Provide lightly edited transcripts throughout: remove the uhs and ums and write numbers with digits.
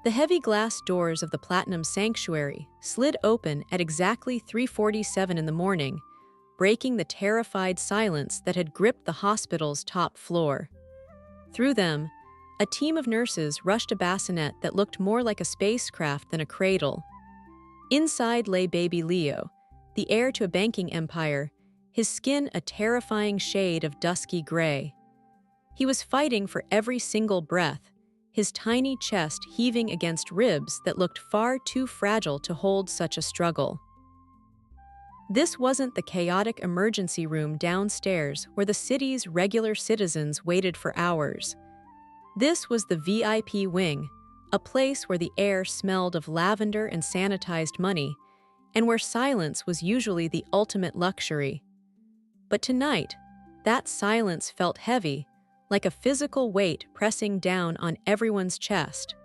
The heavy glass doors of the Platinum Sanctuary slid open at exactly 3:47 in the morning, breaking the terrified silence that had gripped the hospital's top floor. Through them, a team of nurses rushed a bassinet that looked more like a spacecraft than a cradle. Inside lay baby Leo, the heir to a banking empire, his skin a terrifying shade of dusky gray. He was fighting for every single breath, his tiny chest heaving against ribs that looked far too fragile to hold such a struggle. This wasn't the chaotic emergency room downstairs where the city's regular citizens waited for hours. This was the VIP wing, a place where the air smelled of lavender and sanitized money, and where silence was usually the ultimate luxury. But tonight, that silence felt heavy, like a physical weight pressing down on everyone's chest.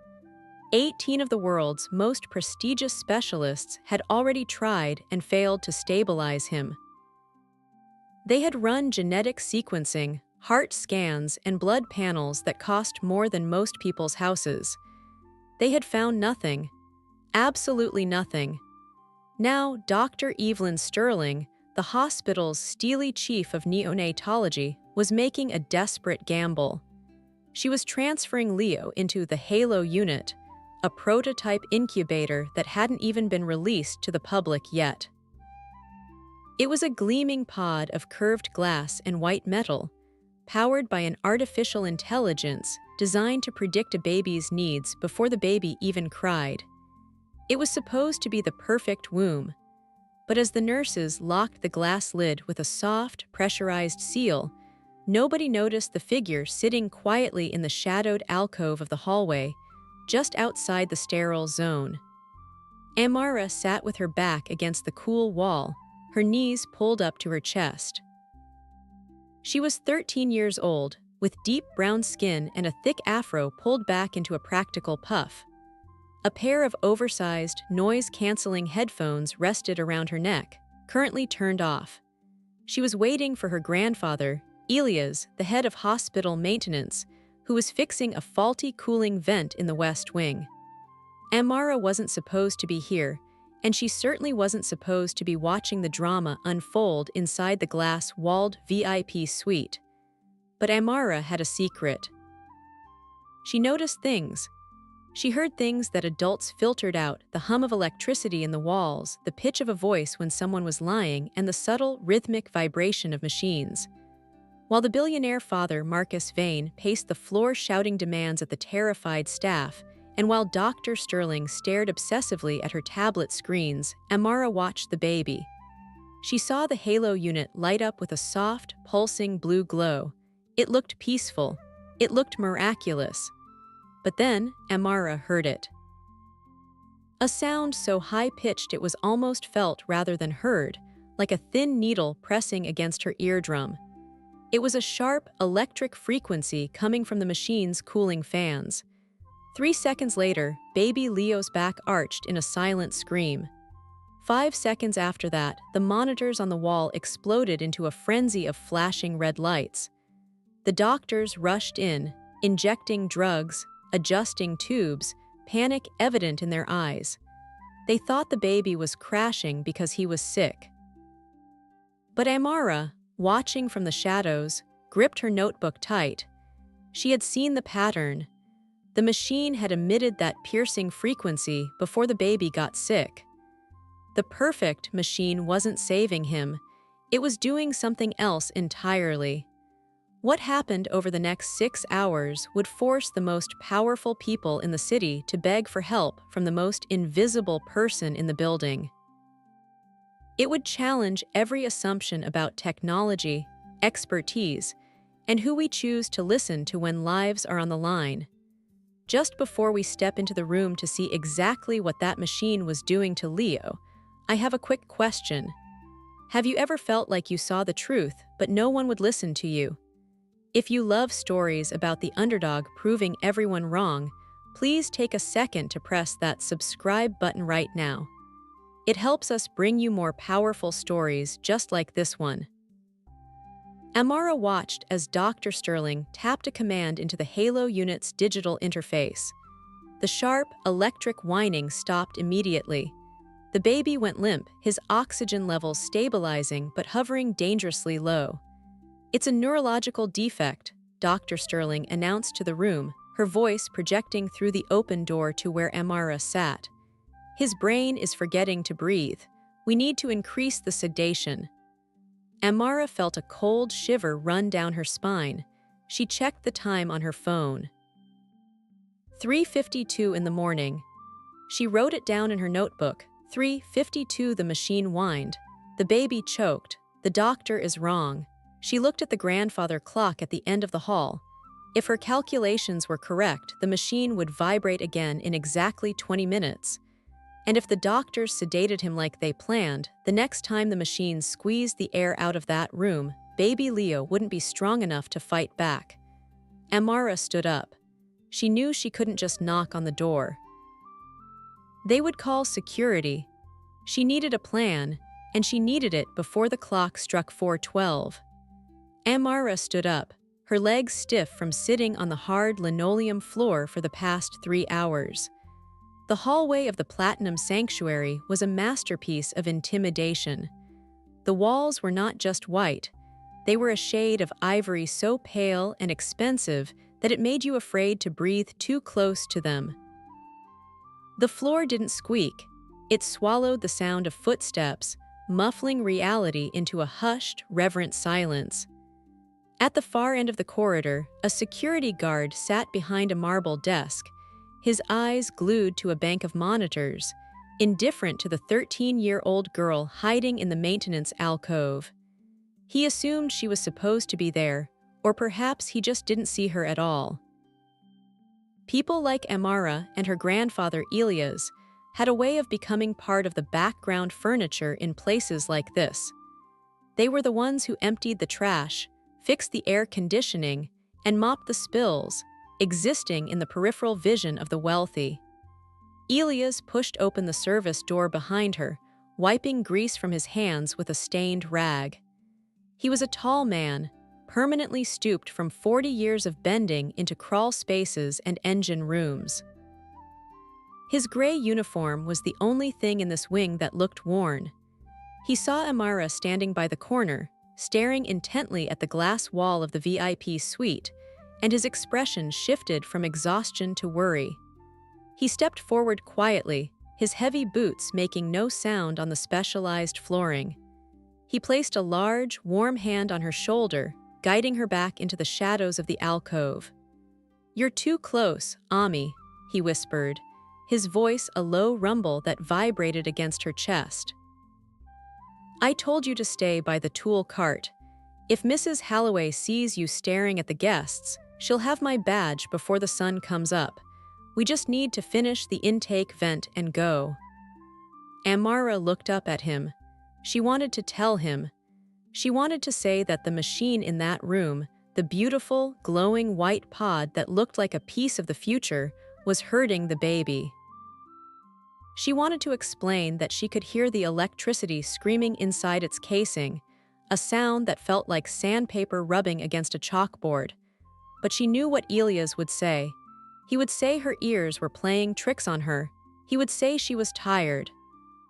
18 of the world's most prestigious specialists had already tried and failed to stabilize him. They had run genetic sequencing, heart scans, and blood panels that cost more than most people's houses. They had found nothing. Absolutely nothing. Now, Dr. Evelyn Sterling, the hospital's steely chief of neonatology, was making a desperate gamble. She was transferring Leo into the Halo unit, a prototype incubator that hadn't even been released to the public yet. It was a gleaming pod of curved glass and white metal, powered by an artificial intelligence designed to predict a baby's needs before the baby even cried. It was supposed to be the perfect womb, but as the nurses locked the glass lid with a soft, pressurized seal, nobody noticed the figure sitting quietly in the shadowed alcove of the hallway, just outside the sterile zone. Amara sat with her back against the cool wall, her knees pulled up to her chest. She was 13 years old, with deep brown skin and a thick afro pulled back into a practical puff. A pair of oversized, noise-canceling headphones rested around her neck, currently turned off. She was waiting for her grandfather, Elias, the head of hospital maintenance, who was fixing a faulty cooling vent in the West Wing. Amara wasn't supposed to be here, and she certainly wasn't supposed to be watching the drama unfold inside the glass-walled VIP suite. But Amara had a secret. She noticed things. She heard things that adults filtered out, the hum of electricity in the walls, the pitch of a voice when someone was lying, and the subtle, rhythmic vibration of machines. While the billionaire father, Marcus Vane, paced the floor shouting demands at the terrified staff, and while Dr. Sterling stared obsessively at her tablet screens, Amara watched the baby. She saw the Halo unit light up with a soft, pulsing blue glow. It looked peaceful. It looked miraculous. But then, Amara heard it. A sound so high-pitched it was almost felt rather than heard, like a thin needle pressing against her eardrum. It was a sharp, electric frequency coming from the machine's cooling fans. 3 seconds later, baby Leo's back arched in a silent scream. 5 seconds after that, the monitors on the wall exploded into a frenzy of flashing red lights. The doctors rushed in, injecting drugs, adjusting tubes, panic evident in their eyes. They thought the baby was crashing because he was sick. But Amara, watching from the shadows, gripped her notebook tight. She had seen the pattern. The machine had emitted that piercing frequency before the baby got sick. The perfect machine wasn't saving him. It was doing something else entirely. What happened over the next 6 hours would force the most powerful people in the city to beg for help from the most invisible person in the building. It would challenge every assumption about technology, expertise, and who we choose to listen to when lives are on the line. Just before we step into the room to see exactly what that machine was doing to Leo, I have a quick question. Have you ever felt like you saw the truth, but no one would listen to you? If you love stories about the underdog proving everyone wrong, please take a second to press that subscribe button right now. It helps us bring you more powerful stories just like this one. Amara watched as Dr. Sterling tapped a command into the Halo unit's digital interface. The sharp, electric whining stopped immediately. The baby went limp, his oxygen levels stabilizing but hovering dangerously low. "It's a neurological defect," Dr. Sterling announced to the room, her voice projecting through the open door to where Amara sat. "His brain is forgetting to breathe. We need to increase the sedation." Amara felt a cold shiver run down her spine. She checked the time on her phone. 3:52 in the morning. She wrote it down in her notebook. 3:52. The machine whined. The baby choked. "The doctor is wrong." She looked at the grandfather clock at the end of the hall. If her calculations were correct, the machine would vibrate again in exactly 20 minutes. And if the doctors sedated him like they planned, the next time the machine squeezed the air out of that room, baby Leo wouldn't be strong enough to fight back. Amara stood up. She knew she couldn't just knock on the door. They would call security. She needed a plan, and she needed it before the clock struck 4:12. Amara stood up, her legs stiff from sitting on the hard linoleum floor for the past 3 hours. The hallway of the Platinum Sanctuary was a masterpiece of intimidation. The walls were not just white, they were a shade of ivory so pale and expensive that it made you afraid to breathe too close to them. The floor didn't squeak, it swallowed the sound of footsteps, muffling reality into a hushed, reverent silence. At the far end of the corridor, a security guard sat behind a marble desk, his eyes glued to a bank of monitors, indifferent to the 13-year-old girl hiding in the maintenance alcove. He assumed she was supposed to be there, or perhaps he just didn't see her at all. People like Amara and her grandfather Elias had a way of becoming part of the background furniture in places like this. They were the ones who emptied the trash, fixed the air conditioning, and mopped the spills, existing in the peripheral vision of the wealthy. Elias pushed open the service door behind her, wiping grease from his hands with a stained rag. He was a tall man, permanently stooped from 40 years of bending into crawl spaces and engine rooms. His gray uniform was the only thing in this wing that looked worn. He saw Amara standing by the corner, staring intently at the glass wall of the VIP suite, and his expression shifted from exhaustion to worry. He stepped forward quietly, his heavy boots making no sound on the specialized flooring. He placed a large, warm hand on her shoulder, guiding her back into the shadows of the alcove. "You're too close, Ami," he whispered, his voice a low rumble that vibrated against her chest. "I told you to stay by the tool cart. If Mrs. Halloway sees you staring at the guests, she'll have my badge before the sun comes up. We just need to finish the intake vent and go." Amara looked up at him. She wanted to tell him. She wanted to say that the machine in that room, the beautiful, glowing white pod that looked like a piece of the future, was hurting the baby. She wanted to explain that she could hear the electricity screaming inside its casing, a sound that felt like sandpaper rubbing against a chalkboard. But she knew what Elias would say. He would say her ears were playing tricks on her. He would say she was tired.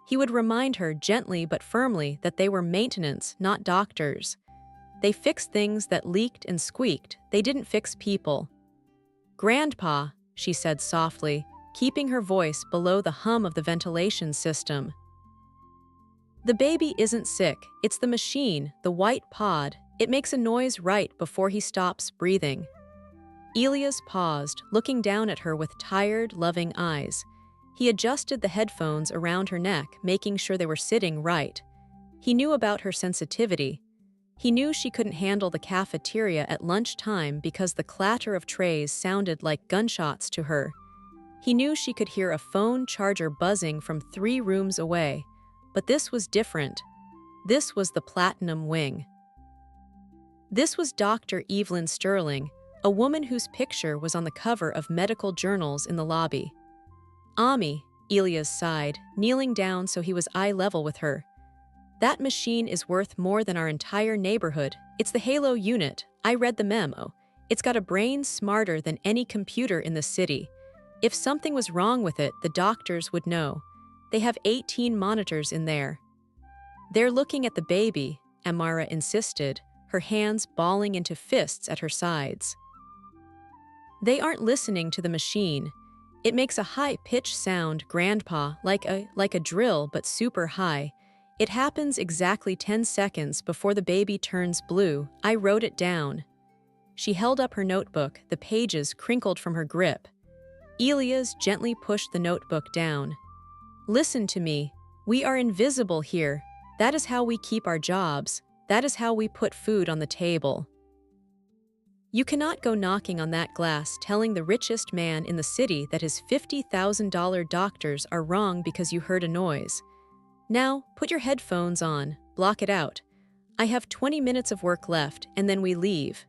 He would remind her gently but firmly that they were maintenance, not doctors. They fixed things that leaked and squeaked. They didn't fix people. "Grandpa," she said softly, keeping her voice below the hum of the ventilation system. "The baby isn't sick. It's the machine, the white pod. It makes a noise right before he stops breathing." Elias paused, looking down at her with tired, loving eyes. He adjusted the headphones around her neck, making sure they were sitting right. He knew about her sensitivity. He knew she couldn't handle the cafeteria at lunchtime because the clatter of trays sounded like gunshots to her. He knew she could hear a phone charger buzzing from 3 rooms away. But this was different. This was the Platinum Wing. This was Dr. Evelyn Sterling, a woman whose picture was on the cover of medical journals in the lobby. "Ami," Elias sighed, kneeling down so he was eye level with her. "That machine is worth more than our entire neighborhood. It's the Halo unit. I read the memo. It's got a brain smarter than any computer in the city. If something was wrong with it, the doctors would know. They have 18 monitors in there. They're looking at the baby, Amara insisted, her hands balling into fists at her sides. They aren't listening to the machine. It makes a high-pitched sound, Grandpa, like a drill, but super high. It happens exactly 10 seconds before the baby turns blue. I wrote it down. She held up her notebook, the pages crinkled from her grip. Elias gently pushed the notebook down. Listen to me. We are invisible here. That is how we keep our jobs. That is how we put food on the table. You cannot go knocking on that glass telling the richest man in the city that his $50,000 doctors are wrong because you heard a noise. Now, put your headphones on, block it out. I have 20 minutes of work left, and then we leave.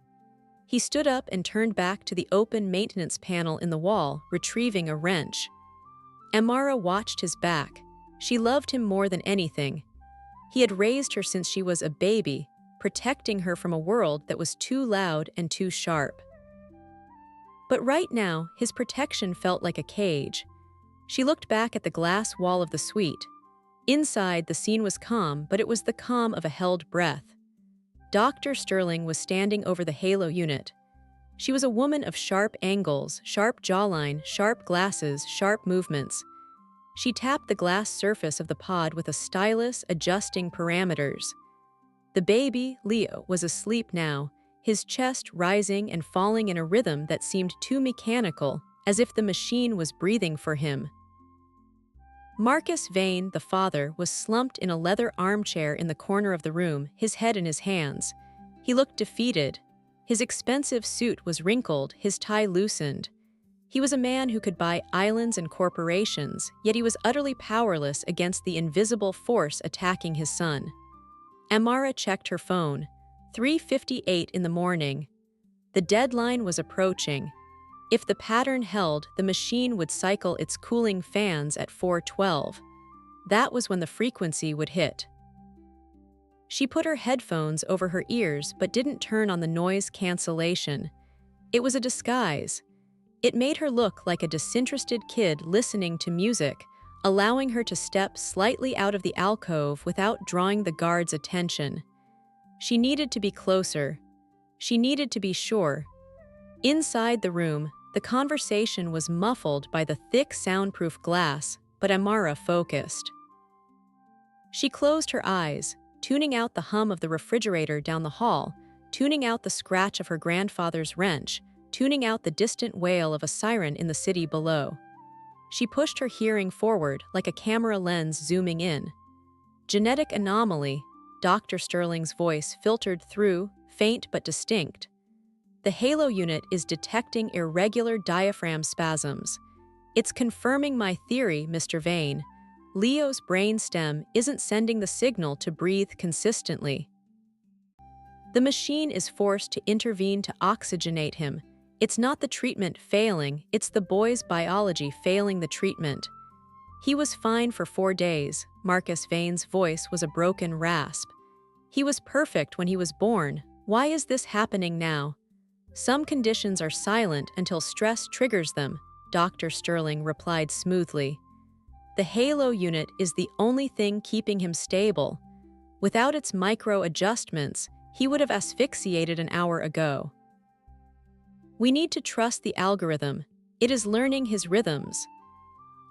He stood up and turned back to the open maintenance panel in the wall, retrieving a wrench. Amara watched his back. She loved him more than anything. He had raised her since she was a baby, protecting her from a world that was too loud and too sharp. But right now, his protection felt like a cage. She looked back at the glass wall of the suite. Inside, the scene was calm, but it was the calm of a held breath. Dr. Sterling was standing over the halo unit. She was a woman of sharp angles, sharp jawline, sharp glasses, sharp movements. She tapped the glass surface of the pod with a stylus, adjusting parameters. The baby, Leo, was asleep now, his chest rising and falling in a rhythm that seemed too mechanical, as if the machine was breathing for him. Marcus Vane, the father, was slumped in a leather armchair in the corner of the room, his head in his hands. He looked defeated. His expensive suit was wrinkled, his tie loosened. He was a man who could buy islands and corporations, yet he was utterly powerless against the invisible force attacking his son. Amara checked her phone. 3:58 in the morning. The deadline was approaching. If the pattern held, the machine would cycle its cooling fans at 4:12. That was when the frequency would hit. She put her headphones over her ears but didn't turn on the noise cancellation. It was a disguise. It made her look like a disinterested kid listening to music, allowing her to step slightly out of the alcove without drawing the guard's attention. She needed to be closer. She needed to be sure. Inside the room, the conversation was muffled by the thick soundproof glass, but Amara focused. She closed her eyes, tuning out the hum of the refrigerator down the hall, tuning out the scratch of her grandfather's wrench, tuning out the distant wail of a siren in the city below. She pushed her hearing forward like a camera lens zooming in. Genetic anomaly, Dr. Sterling's voice filtered through, faint but distinct. The halo unit is detecting irregular diaphragm spasms. It's confirming my theory, Mr. Vane. Leo's brainstem isn't sending the signal to breathe consistently. The machine is forced to intervene to oxygenate him. It's not the treatment failing, it's the boy's biology failing the treatment. He was fine for 4 days. Marcus Vane's voice was a broken rasp. He was perfect when he was born. Why is this happening now? Some conditions are silent until stress triggers them, Dr. Sterling replied smoothly. The halo unit is the only thing keeping him stable. Without its micro-adjustments, he would have asphyxiated an hour ago. We need to trust the algorithm. It is learning his rhythms.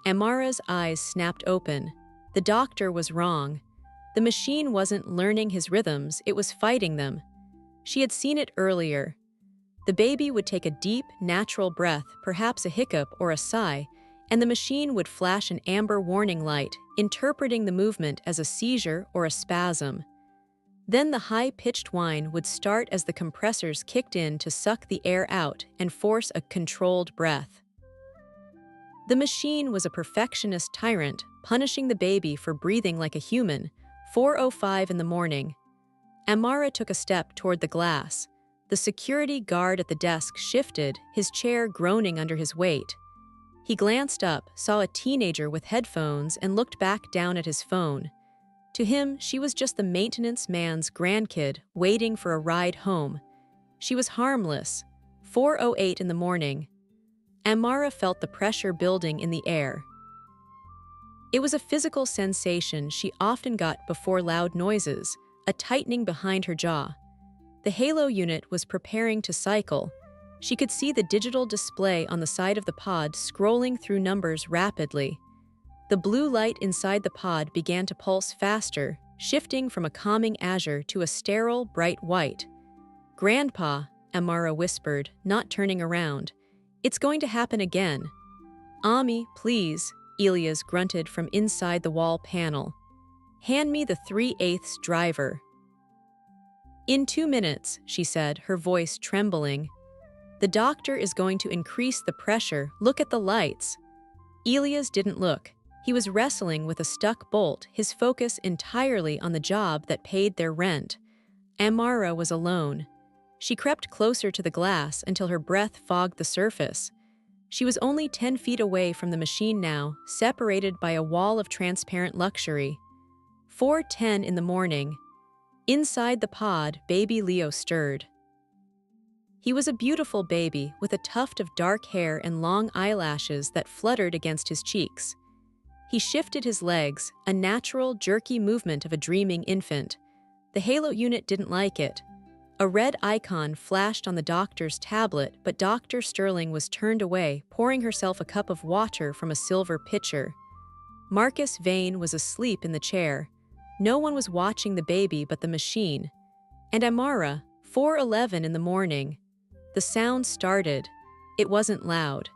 Amara's eyes snapped open. The doctor was wrong. The machine wasn't learning his rhythms, it was fighting them. She had seen it earlier. The baby would take a deep, natural breath, perhaps a hiccup or a sigh, and the machine would flash an amber warning light, interpreting the movement as a seizure or a spasm. Then the high-pitched whine would start as the compressors kicked in to suck the air out and force a controlled breath. The machine was a perfectionist tyrant, punishing the baby for breathing like a human. 4:05 in the morning. Amara took a step toward the glass. The security guard at the desk shifted, his chair groaning under his weight. He glanced up, saw a teenager with headphones, and looked back down at his phone. To him, she was just the maintenance man's grandkid waiting for a ride home. She was harmless. 4:08 in the morning. Amara felt the pressure building in the air. It was a physical sensation she often got before loud noises, a tightening behind her jaw. The halo unit was preparing to cycle. She could see the digital display on the side of the pod scrolling through numbers rapidly. The blue light inside the pod began to pulse faster, shifting from a calming azure to a sterile, bright white. "Grandpa," Amara whispered, not turning around. "It's going to happen again." "Ami, please," Elias grunted from inside the wall panel. "Hand me the 3/8 driver." "In 2 minutes," she said, her voice trembling. "The doctor is going to increase the pressure. Look at the lights." Elias didn't look. He was wrestling with a stuck bolt, his focus entirely on the job that paid their rent. Amara was alone. She crept closer to the glass until her breath fogged the surface. She was only 10 feet away from the machine now, separated by a wall of transparent luxury. 4:10 in the morning. Inside the pod, baby Leo stirred. He was a beautiful baby with a tuft of dark hair and long eyelashes that fluttered against his cheeks. He shifted his legs, a natural, jerky movement of a dreaming infant. The halo unit didn't like it. A red icon flashed on the doctor's tablet, but Dr. Sterling was turned away, pouring herself a cup of water from a silver pitcher. Marcus Vane was asleep in the chair. No one was watching the baby but the machine. And Amara, 4:11 in the morning. The sound started. It wasn't loud.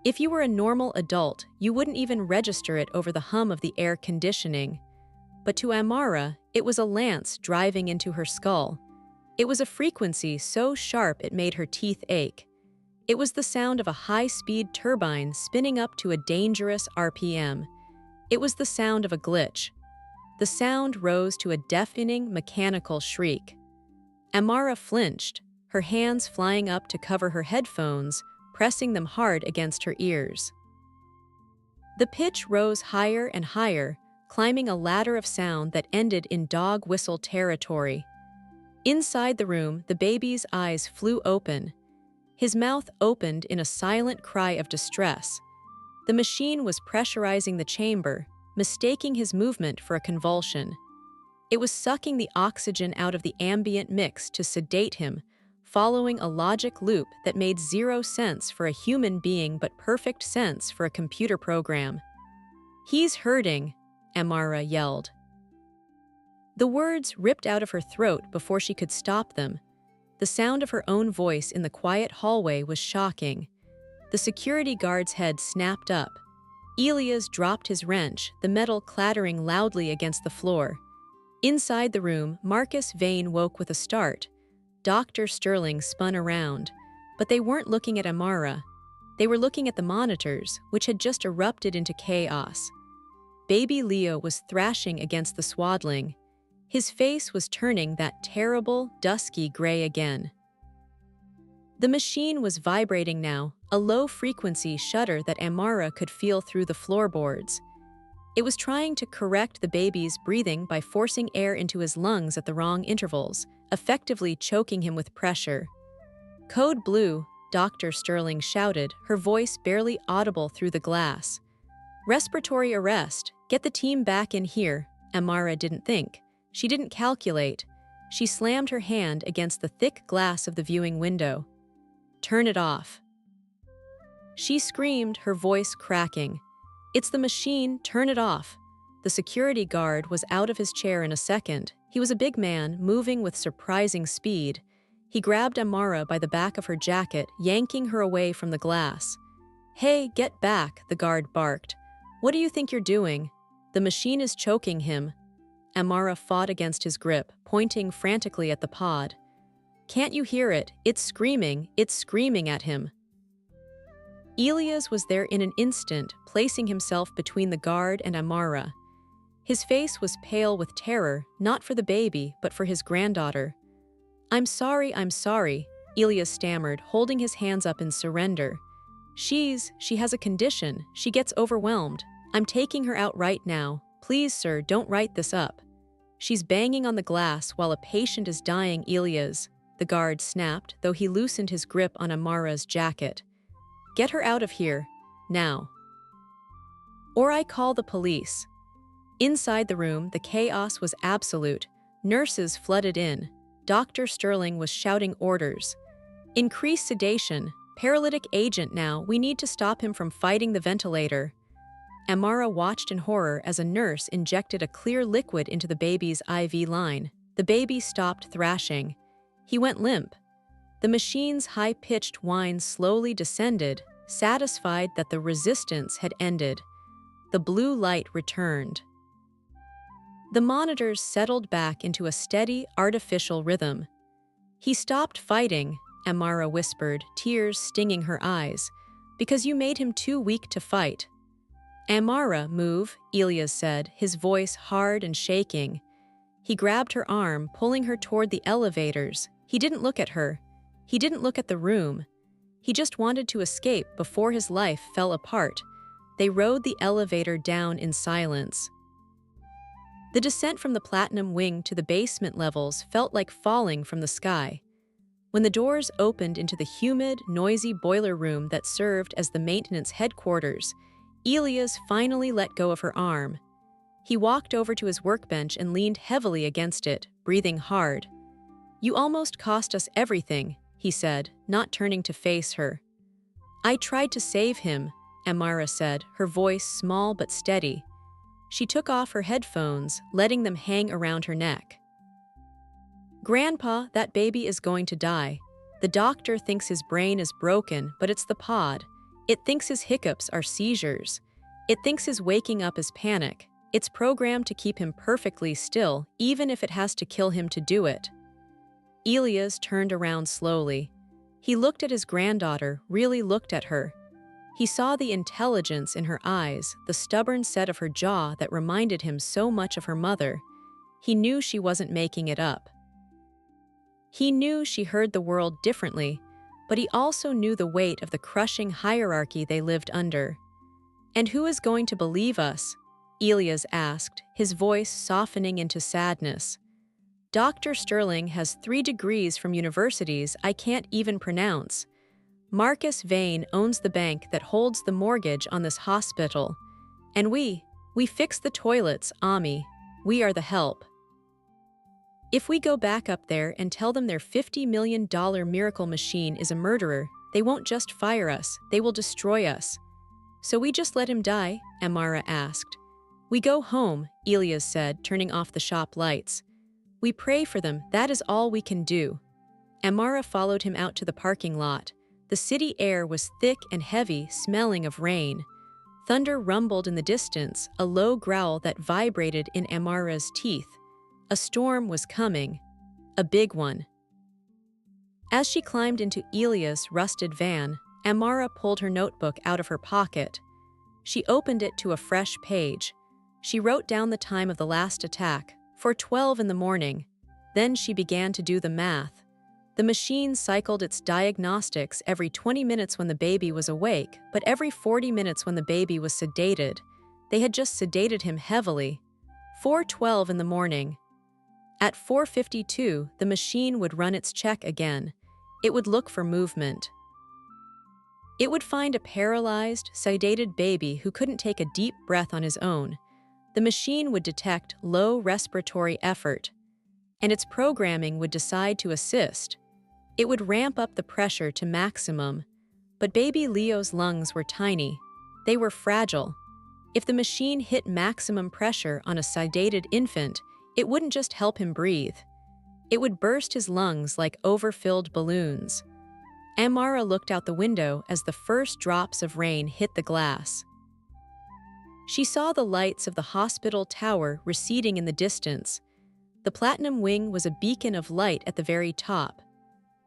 If you were a normal adult, you wouldn't even register it over the hum of the air conditioning. But to Amara, it was a lance driving into her skull. It was a frequency so sharp it made her teeth ache. It was the sound of a high-speed turbine spinning up to a dangerous RPM. It was the sound of a glitch. The sound rose to a deafening, mechanical shriek. Amara flinched, her hands flying up to cover her headphones, pressing them hard against her ears. The pitch rose higher and higher, climbing a ladder of sound that ended in dog whistle territory. Inside the room, the baby's eyes flew open. His mouth opened in a silent cry of distress. The machine was pressurizing the chamber, mistaking his movement for a convulsion. It was sucking the oxygen out of the ambient mix to sedate him, following a logic loop that made 0 sense for a human being but perfect sense for a computer program. "He's hurting," Amara yelled. The words ripped out of her throat before she could stop them. The sound of her own voice in the quiet hallway was shocking. The security guard's head snapped up. Elias dropped his wrench, the metal clattering loudly against the floor. Inside the room, Marcus Vane woke with a start. Dr. Sterling spun around, but they weren't looking at Amara. They were looking at the monitors, which had just erupted into chaos. Baby Leo was thrashing against the swaddling. His face was turning that terrible, dusky gray again. The machine was vibrating now, a low-frequency shudder that Amara could feel through the floorboards. It was trying to correct the baby's breathing by forcing air into his lungs at the wrong intervals, effectively choking him with pressure. "Code Blue," Dr. Sterling shouted, her voice barely audible through the glass. "Respiratory arrest. Get the team back in here." Amara didn't think. She didn't calculate. She slammed her hand against the thick glass of the viewing window. "Turn it off." She screamed, her voice cracking. "It's the machine, turn it off." The security guard was out of his chair in a second. He was a big man, moving with surprising speed. He grabbed Amara by the back of her jacket, yanking her away from the glass. "Hey, get back," the guard barked. "What do you think you're doing? The machine is choking him." Amara fought against his grip, pointing frantically at the pod. "Can't you hear it? It's screaming at him." Elias was there in an instant, placing himself between the guard and Amara. His face was pale with terror, not for the baby, but for his granddaughter. I'm sorry," Elias stammered, holding his hands up in surrender. She has a condition. She gets overwhelmed. I'm taking her out right now. Please, sir, don't write this up." "She's banging on the glass while a patient is dying, Elias," the guard snapped, though he loosened his grip on Amara's jacket. Get her out of here, now. Or I call the police. Inside the room, the chaos was absolute. Nurses flooded in. Dr. Sterling was shouting orders. Increase sedation. Paralytic agent now. We need to stop him from fighting the ventilator. Amara watched in horror as a nurse injected a clear liquid into the baby's IV line. The baby stopped thrashing. He went limp. The machine's high-pitched whine slowly descended, satisfied that the resistance had ended. The blue light returned. The monitors settled back into a steady, artificial rhythm. He stopped fighting, Amara whispered, tears stinging her eyes, because you made him too weak to fight. Amara, move, Elias said, his voice hard and shaking. He grabbed her arm, pulling her toward the elevators. He didn't look at her. He didn't look at the room. He just wanted to escape before his life fell apart. They rode the elevator down in silence. The descent from the platinum wing to the basement levels felt like falling from the sky. When the doors opened into the humid, noisy boiler room that served as the maintenance headquarters, Elias finally let go of her arm. He walked over to his workbench and leaned heavily against it, breathing hard. You almost cost us everything, he said, not turning to face her. I tried to save him, Amara said, her voice small but steady. She took off her headphones, letting them hang around her neck. Grandpa, that baby is going to die. The doctor thinks his brain is broken, but it's the pod. It thinks his hiccups are seizures. It thinks his waking up is panic. It's programmed to keep him perfectly still, even if it has to kill him to do it. Elias turned around slowly. He looked at his granddaughter, really looked at her. He saw the intelligence in her eyes, the stubborn set of her jaw that reminded him so much of her mother. He knew she wasn't making it up. He knew she heard the world differently, but he also knew the weight of the crushing hierarchy they lived under. And who is going to believe us? Elias asked, his voice softening into sadness. Dr. Sterling has 3 degrees from universities I can't even pronounce. Marcus Vane owns the bank that holds the mortgage on this hospital. And we fix the toilets, Ami. We are the help. If we go back up there and tell them their $50 million miracle machine is a murderer, they won't just fire us, they will destroy us. So we just let him die? Amara asked. We go home, Elias said, turning off the shop lights. We pray for them, that is all we can do. Amara followed him out to the parking lot. The city air was thick and heavy, smelling of rain. Thunder rumbled in the distance, a low growl that vibrated in Amara's teeth. A storm was coming. A big one. As she climbed into Elias' rusted van, Amara pulled her notebook out of her pocket. She opened it to a fresh page. She wrote down the time of the last attack, 4:12 in the morning. Then she began to do the math. The machine cycled its diagnostics every 20 minutes when the baby was awake, but every 40 minutes when the baby was sedated. They had just sedated him heavily. 4:12 in the morning. At 4:52, the machine would run its check again. It would look for movement. It would find a paralyzed, sedated baby who couldn't take a deep breath on his own. The machine would detect low respiratory effort, and its programming would decide to assist. It would ramp up the pressure to maximum. But baby Leo's lungs were tiny. They were fragile. If the machine hit maximum pressure on a sedated infant, it wouldn't just help him breathe. It would burst his lungs like overfilled balloons. Amara looked out the window as the first drops of rain hit the glass. She saw the lights of the hospital tower receding in the distance. The platinum wing was a beacon of light at the very top.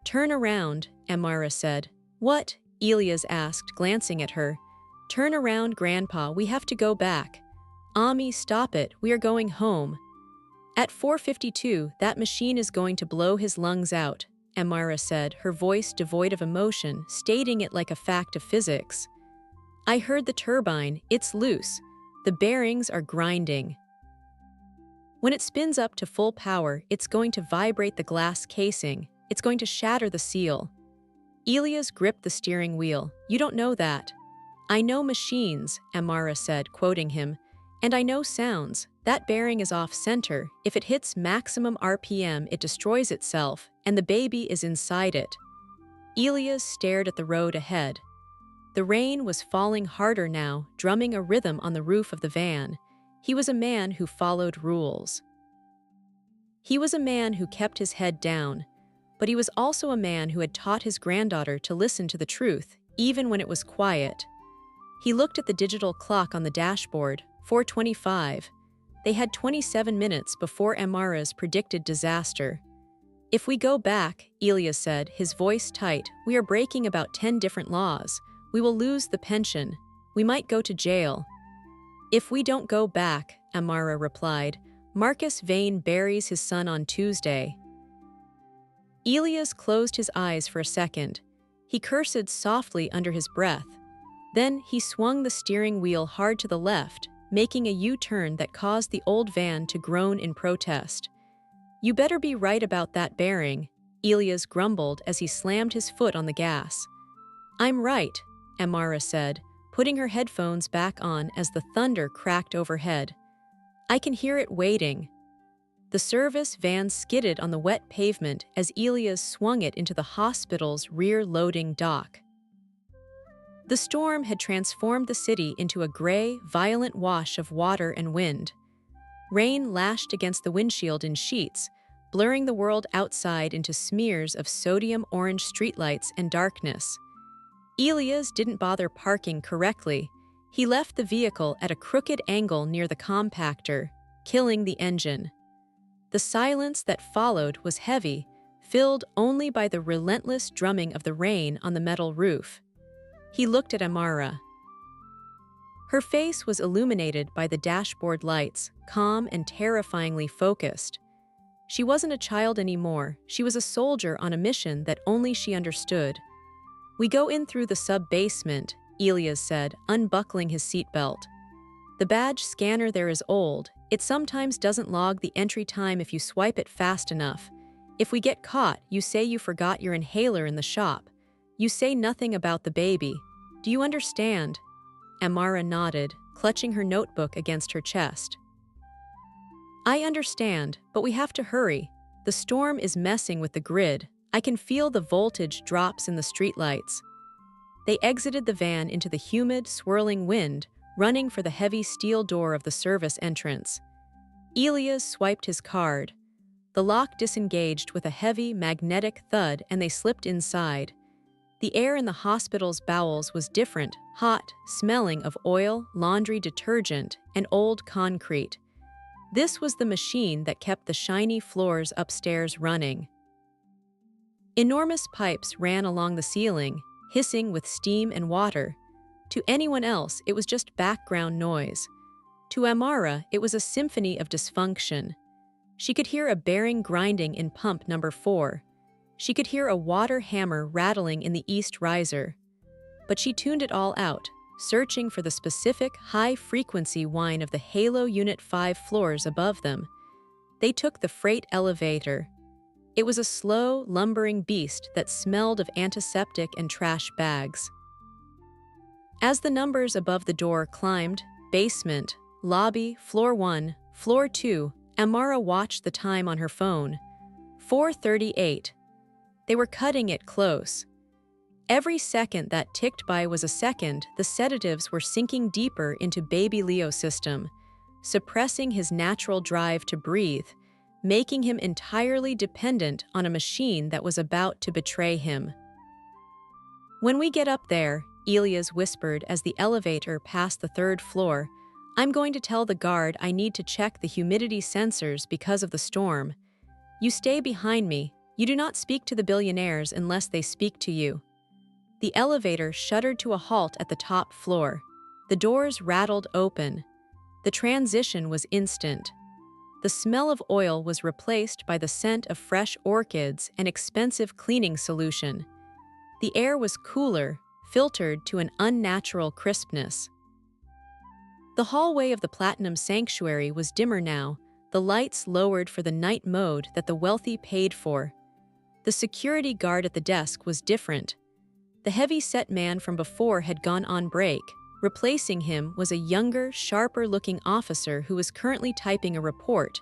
Turn around, Amara said. What? Elias asked, glancing at her. Turn around, Grandpa, we have to go back. Ami, stop it, we are going home. At 4:52, that machine is going to blow his lungs out, Amara said, her voice devoid of emotion, stating it like a fact of physics. I heard the turbine, it's loose. The bearings are grinding. When it spins up to full power, it's going to vibrate the glass casing. It's going to shatter the seal. Elias gripped the steering wheel. "You don't know that." "I know machines," Amara said, quoting him. "And I know sounds. That bearing is off-center. If it hits maximum RPM, it destroys itself, and the baby is inside it." Elias stared at the road ahead. The rain was falling harder now, drumming a rhythm on the roof of the van. He was a man who followed rules. He was a man who kept his head down, but he was also a man who had taught his granddaughter to listen to the truth, even when it was quiet. He looked at the digital clock on the dashboard, 4:25. They had 27 minutes before Amara's predicted disaster. "If we go back," Elias said, his voice tight, "we are breaking about 10 different laws. We will lose the pension. We might go to jail." "If we don't go back," Amara replied, "Marcus Vane buries his son on Tuesday." Elias closed his eyes for a second. He cursed softly under his breath. Then he swung the steering wheel hard to the left, making a U-turn that caused the old van to groan in protest. "You better be right about that bearing," Elias grumbled as he slammed his foot on the gas. "I'm right," Amara said, putting her headphones back on as the thunder cracked overhead. "I can hear it waiting." The service van skidded on the wet pavement as Elias swung it into the hospital's rear loading dock. The storm had transformed the city into a gray, violent wash of water and wind. Rain lashed against the windshield in sheets, blurring the world outside into smears of sodium-orange streetlights and darkness. Elias didn't bother parking correctly. He left the vehicle at a crooked angle near the compactor, killing the engine. The silence that followed was heavy, filled only by the relentless drumming of the rain on the metal roof. He looked at Amara. Her face was illuminated by the dashboard lights, calm and terrifyingly focused. She wasn't a child anymore. She was a soldier on a mission that only she understood. "We go in through the sub-basement," Elias said, unbuckling his seatbelt. "The badge scanner there is old. It sometimes doesn't log the entry time if you swipe it fast enough. If we get caught, you say you forgot your inhaler in the shop. You say nothing about the baby. Do you understand?" Amara nodded, clutching her notebook against her chest. "I understand, but we have to hurry. The storm is messing with the grid. I can feel the voltage drops in the streetlights." They exited the van into the humid, swirling wind, running for the heavy steel door of the service entrance. Elias swiped his card. The lock disengaged with a heavy, magnetic thud and they slipped inside. The air in the hospital's bowels was different, hot, smelling of oil, laundry detergent, and old concrete. This was the machine that kept the shiny floors upstairs running. Enormous pipes ran along the ceiling, hissing with steam and water. To anyone else, it was just background noise. To Amara, it was a symphony of dysfunction. She could hear a bearing grinding in pump number 4. She could hear a water hammer rattling in the east riser. But she tuned it all out, searching for the specific high-frequency whine of the Halo Unit 5 floors above them. They took the freight elevator. It was a slow, lumbering beast that smelled of antiseptic and trash bags. As the numbers above the door climbed, basement, lobby, floor 1, floor 2, Amara watched the time on her phone. 4:38. They were cutting it close. Every second that ticked by was a second. The sedatives were sinking deeper into baby Leo's system, suppressing his natural drive to breathe, making him entirely dependent on a machine that was about to betray him. "When we get up there," Elias whispered as the elevator passed the 3rd floor, "I'm going to tell the guard I need to check the humidity sensors because of the storm. You stay behind me. You do not speak to the billionaires unless they speak to you." The elevator shuddered to a halt at the top floor. The doors rattled open. The transition was instant. The smell of oil was replaced by the scent of fresh orchids and expensive cleaning solution. The air was cooler, filtered to an unnatural crispness. The hallway of the Platinum Sanctuary was dimmer now, the lights lowered for the night mode that the wealthy paid for. The security guard at the desk was different. The heavy-set man from before had gone on break. Replacing him was a younger, sharper-looking officer who was currently typing a report.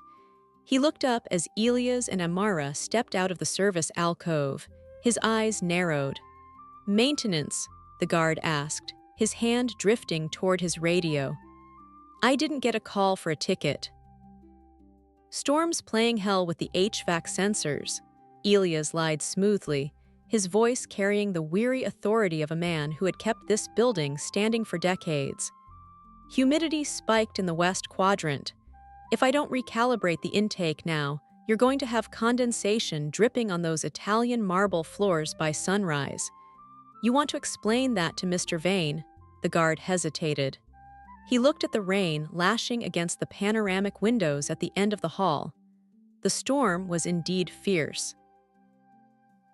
He looked up as Elias and Amara stepped out of the service alcove. His eyes narrowed. "Maintenance?" the guard asked, his hand drifting toward his radio. "I didn't get a call for a ticket." "Storm's playing hell with the HVAC sensors," Elias lied smoothly, his voice carrying the weary authority of a man who had kept this building standing for decades. "Humidity spiked in the west quadrant. If I don't recalibrate the intake now, you're going to have condensation dripping on those Italian marble floors by sunrise. You want to explain that to Mr. Vane?" The guard hesitated. He looked at the rain lashing against the panoramic windows at the end of the hall. The storm was indeed fierce.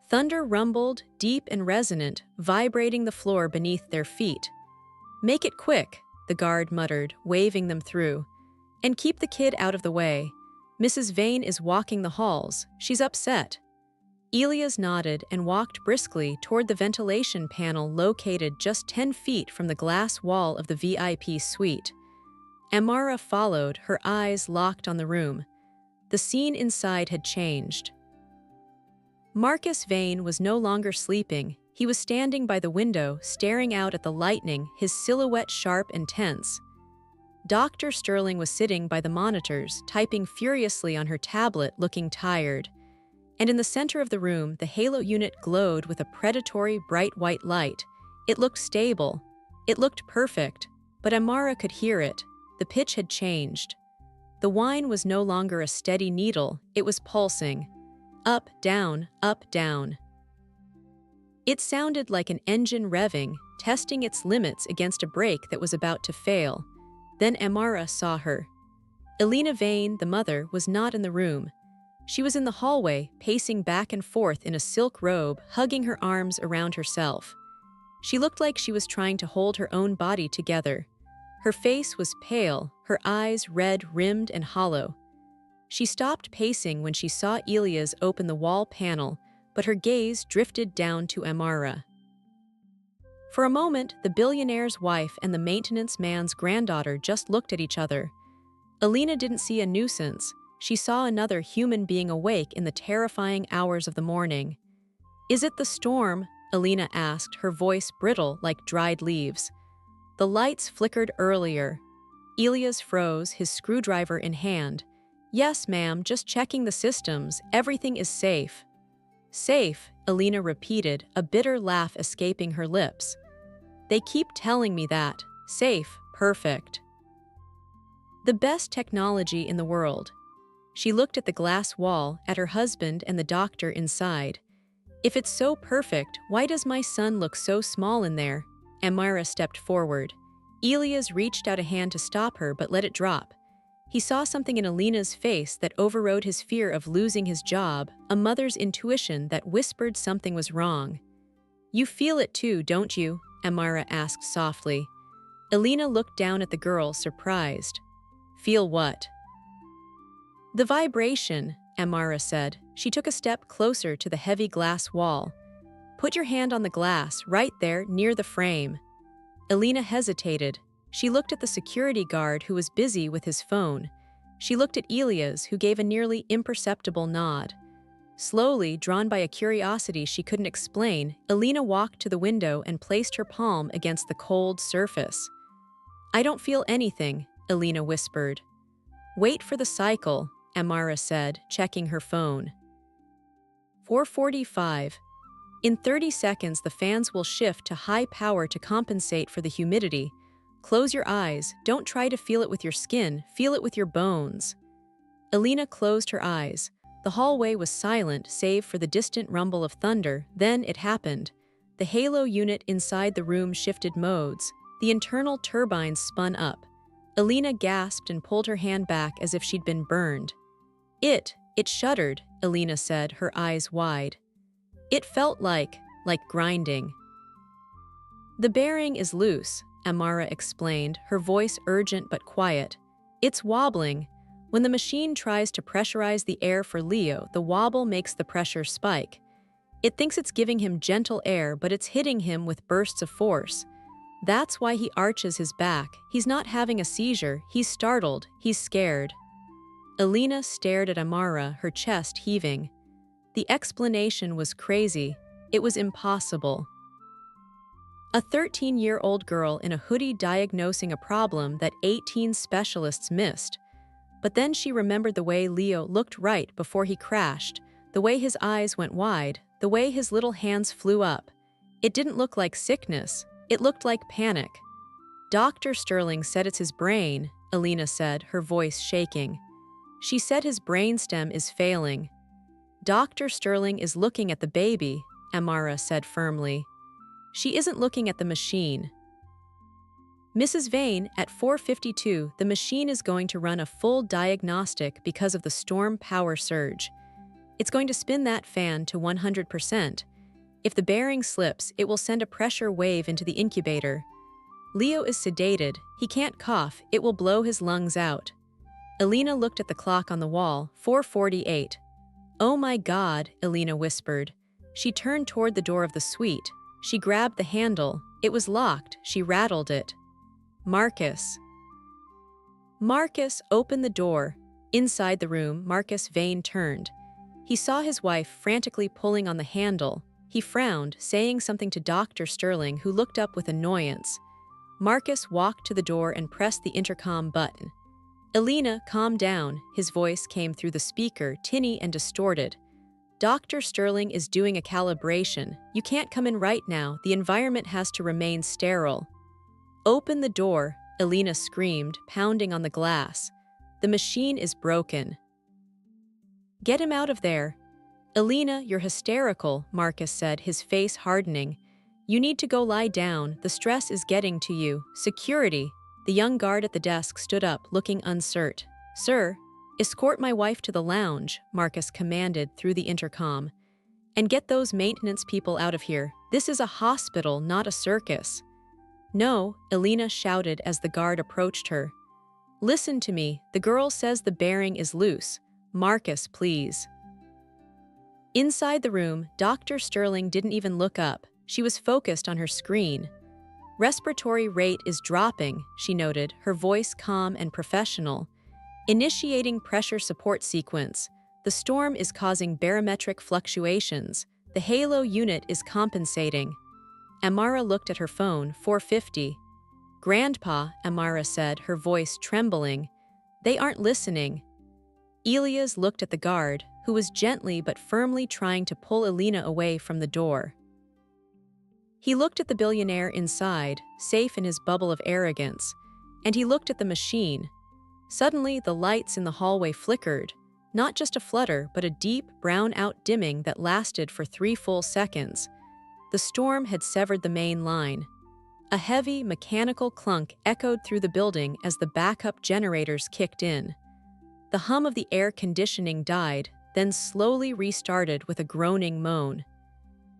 Thunder rumbled, deep and resonant, vibrating the floor beneath their feet. "Make it quick," the guard muttered, waving them through. "And keep the kid out of the way. Mrs. Vane is walking the halls. She's upset." Elias nodded and walked briskly toward the ventilation panel located just 10 feet from the glass wall of the VIP suite. Amara followed, her eyes locked on the room. The scene inside had changed. Marcus Vane was no longer sleeping. He was standing by the window, staring out at the lightning, his silhouette sharp and tense. Dr. Sterling was sitting by the monitors, typing furiously on her tablet, looking tired. And in the center of the room, the halo unit glowed with a predatory, bright white light. It looked stable. It looked perfect. But Amara could hear it. The pitch had changed. The whine was no longer a steady needle, it was pulsing. Up, down, up, down. It sounded like an engine revving, testing its limits against a brake that was about to fail. Then Amara saw her. Elena Vane, the mother, was not in the room. She was in the hallway, pacing back and forth in a silk robe, hugging her arms around herself. She looked like she was trying to hold her own body together. Her face was pale, her eyes red-rimmed and hollow. She stopped pacing when she saw Elias open the wall panel, but her gaze drifted down to Amara. For a moment, the billionaire's wife and the maintenance man's granddaughter just looked at each other. Elena didn't see a nuisance. She saw another human being awake in the terrifying hours of the morning. "Is it the storm?" Elena asked, her voice brittle like dried leaves. The lights flickered earlier. Elias froze, his screwdriver in hand. "Yes, ma'am, just checking the systems. Everything is safe." "Safe," Elena repeated, a bitter laugh escaping her lips. "They keep telling me that. Safe, perfect. The best technology in the world." She looked at the glass wall, at her husband and the doctor inside. "If it's so perfect, why does my son look so small in there?" Amara stepped forward. Elias reached out a hand to stop her but let it drop. He saw something in Elena's face that overrode his fear of losing his job, a mother's intuition that whispered something was wrong. "You feel it too, don't you?" Amara asked softly. Elena looked down at the girl, surprised. "Feel what?" "The vibration," Amara said. She took a step closer to the heavy glass wall. "Put your hand on the glass, right there, near the frame." Elena hesitated. She looked at the security guard who was busy with his phone. She looked at Elias, who gave a nearly imperceptible nod. Slowly, drawn by a curiosity she couldn't explain, Elena walked to the window and placed her palm against the cold surface. "I don't feel anything," Elena whispered. "Wait for the cycle," Amara said, checking her phone. 4:45. In 30 seconds, the fans will shift to high power to compensate for the humidity. Close your eyes. Don't try to feel it with your skin. Feel it with your bones. Elena closed her eyes. The hallway was silent, save for the distant rumble of thunder. Then it happened. The halo unit inside the room shifted modes. The internal turbines spun up. Elena gasped and pulled her hand back as if she'd been burned. It shuddered, Elena said, her eyes wide. It felt like grinding. "The bearing is loose," Amara explained, her voice urgent but quiet. "It's wobbling. When the machine tries to pressurize the air for Leo, the wobble makes the pressure spike. It thinks it's giving him gentle air, but it's hitting him with bursts of force. That's why he arches his back. He's not having a seizure, he's startled, he's scared. Alina stared at Amara, her chest heaving. The explanation was crazy. It was impossible. A 13-year-old girl in a hoodie diagnosing a problem that 18 specialists missed. But then she remembered the way Leo looked right before he crashed, the way his eyes went wide, the way his little hands flew up. It didn't look like sickness, it looked like panic. Dr. Sterling said it's his brain, Alina said, her voice shaking. She said his brainstem is failing. Dr. Sterling is looking at the baby, Amara said firmly. She isn't looking at the machine. Mrs. Vane, at 4:52, the machine is going to run a full diagnostic because of the storm power surge. It's going to spin that fan to 100%. If the bearing slips, it will send a pressure wave into the incubator. Leo is sedated, he can't cough, it will blow his lungs out. Alina looked at the clock on the wall, 4:48. Oh my God, Alina whispered. She turned toward the door of the suite. She grabbed the handle. It was locked. She rattled it. Marcus. Marcus opened the door. Inside the room, Marcus Vane turned. He saw his wife frantically pulling on the handle. He frowned, saying something to Dr. Sterling, who looked up with annoyance. Marcus walked to the door and pressed the intercom button. Alina, calm down. His voice came through the speaker, tinny and distorted. Dr. Sterling is doing a calibration. You can't come in right now. The environment has to remain sterile. Open the door, Alina screamed, pounding on the glass. The machine is broken. Get him out of there. Alina, you're hysterical, Marcus said, his face hardening. You need to go lie down. The stress is getting to you. Security. The young guard at the desk stood up, looking uncertain. Sir, escort my wife to the lounge, Marcus commanded through the intercom. And get those maintenance people out of here. This is a hospital, not a circus. No, Alina shouted as the guard approached her. Listen to me, the girl says the bearing is loose. Marcus, please. Inside the room, Dr. Sterling didn't even look up. She was focused on her screen. Respiratory rate is dropping, she noted, her voice calm and professional. Initiating pressure support sequence. The storm is causing barometric fluctuations. The halo unit is compensating. Amara looked at her phone, 4:50. Grandpa, Amara said, her voice trembling. They aren't listening. Elias looked at the guard, who was gently but firmly trying to pull Alina away from the door. He looked at the billionaire inside, safe in his bubble of arrogance, and he looked at the machine. Suddenly, the lights in the hallway flickered, not just a flutter, but a deep, brown-out dimming that lasted for 3 full seconds. The storm had severed the main line. A heavy, mechanical clunk echoed through the building as the backup generators kicked in. The hum of the air conditioning died, then slowly restarted with a groaning moan.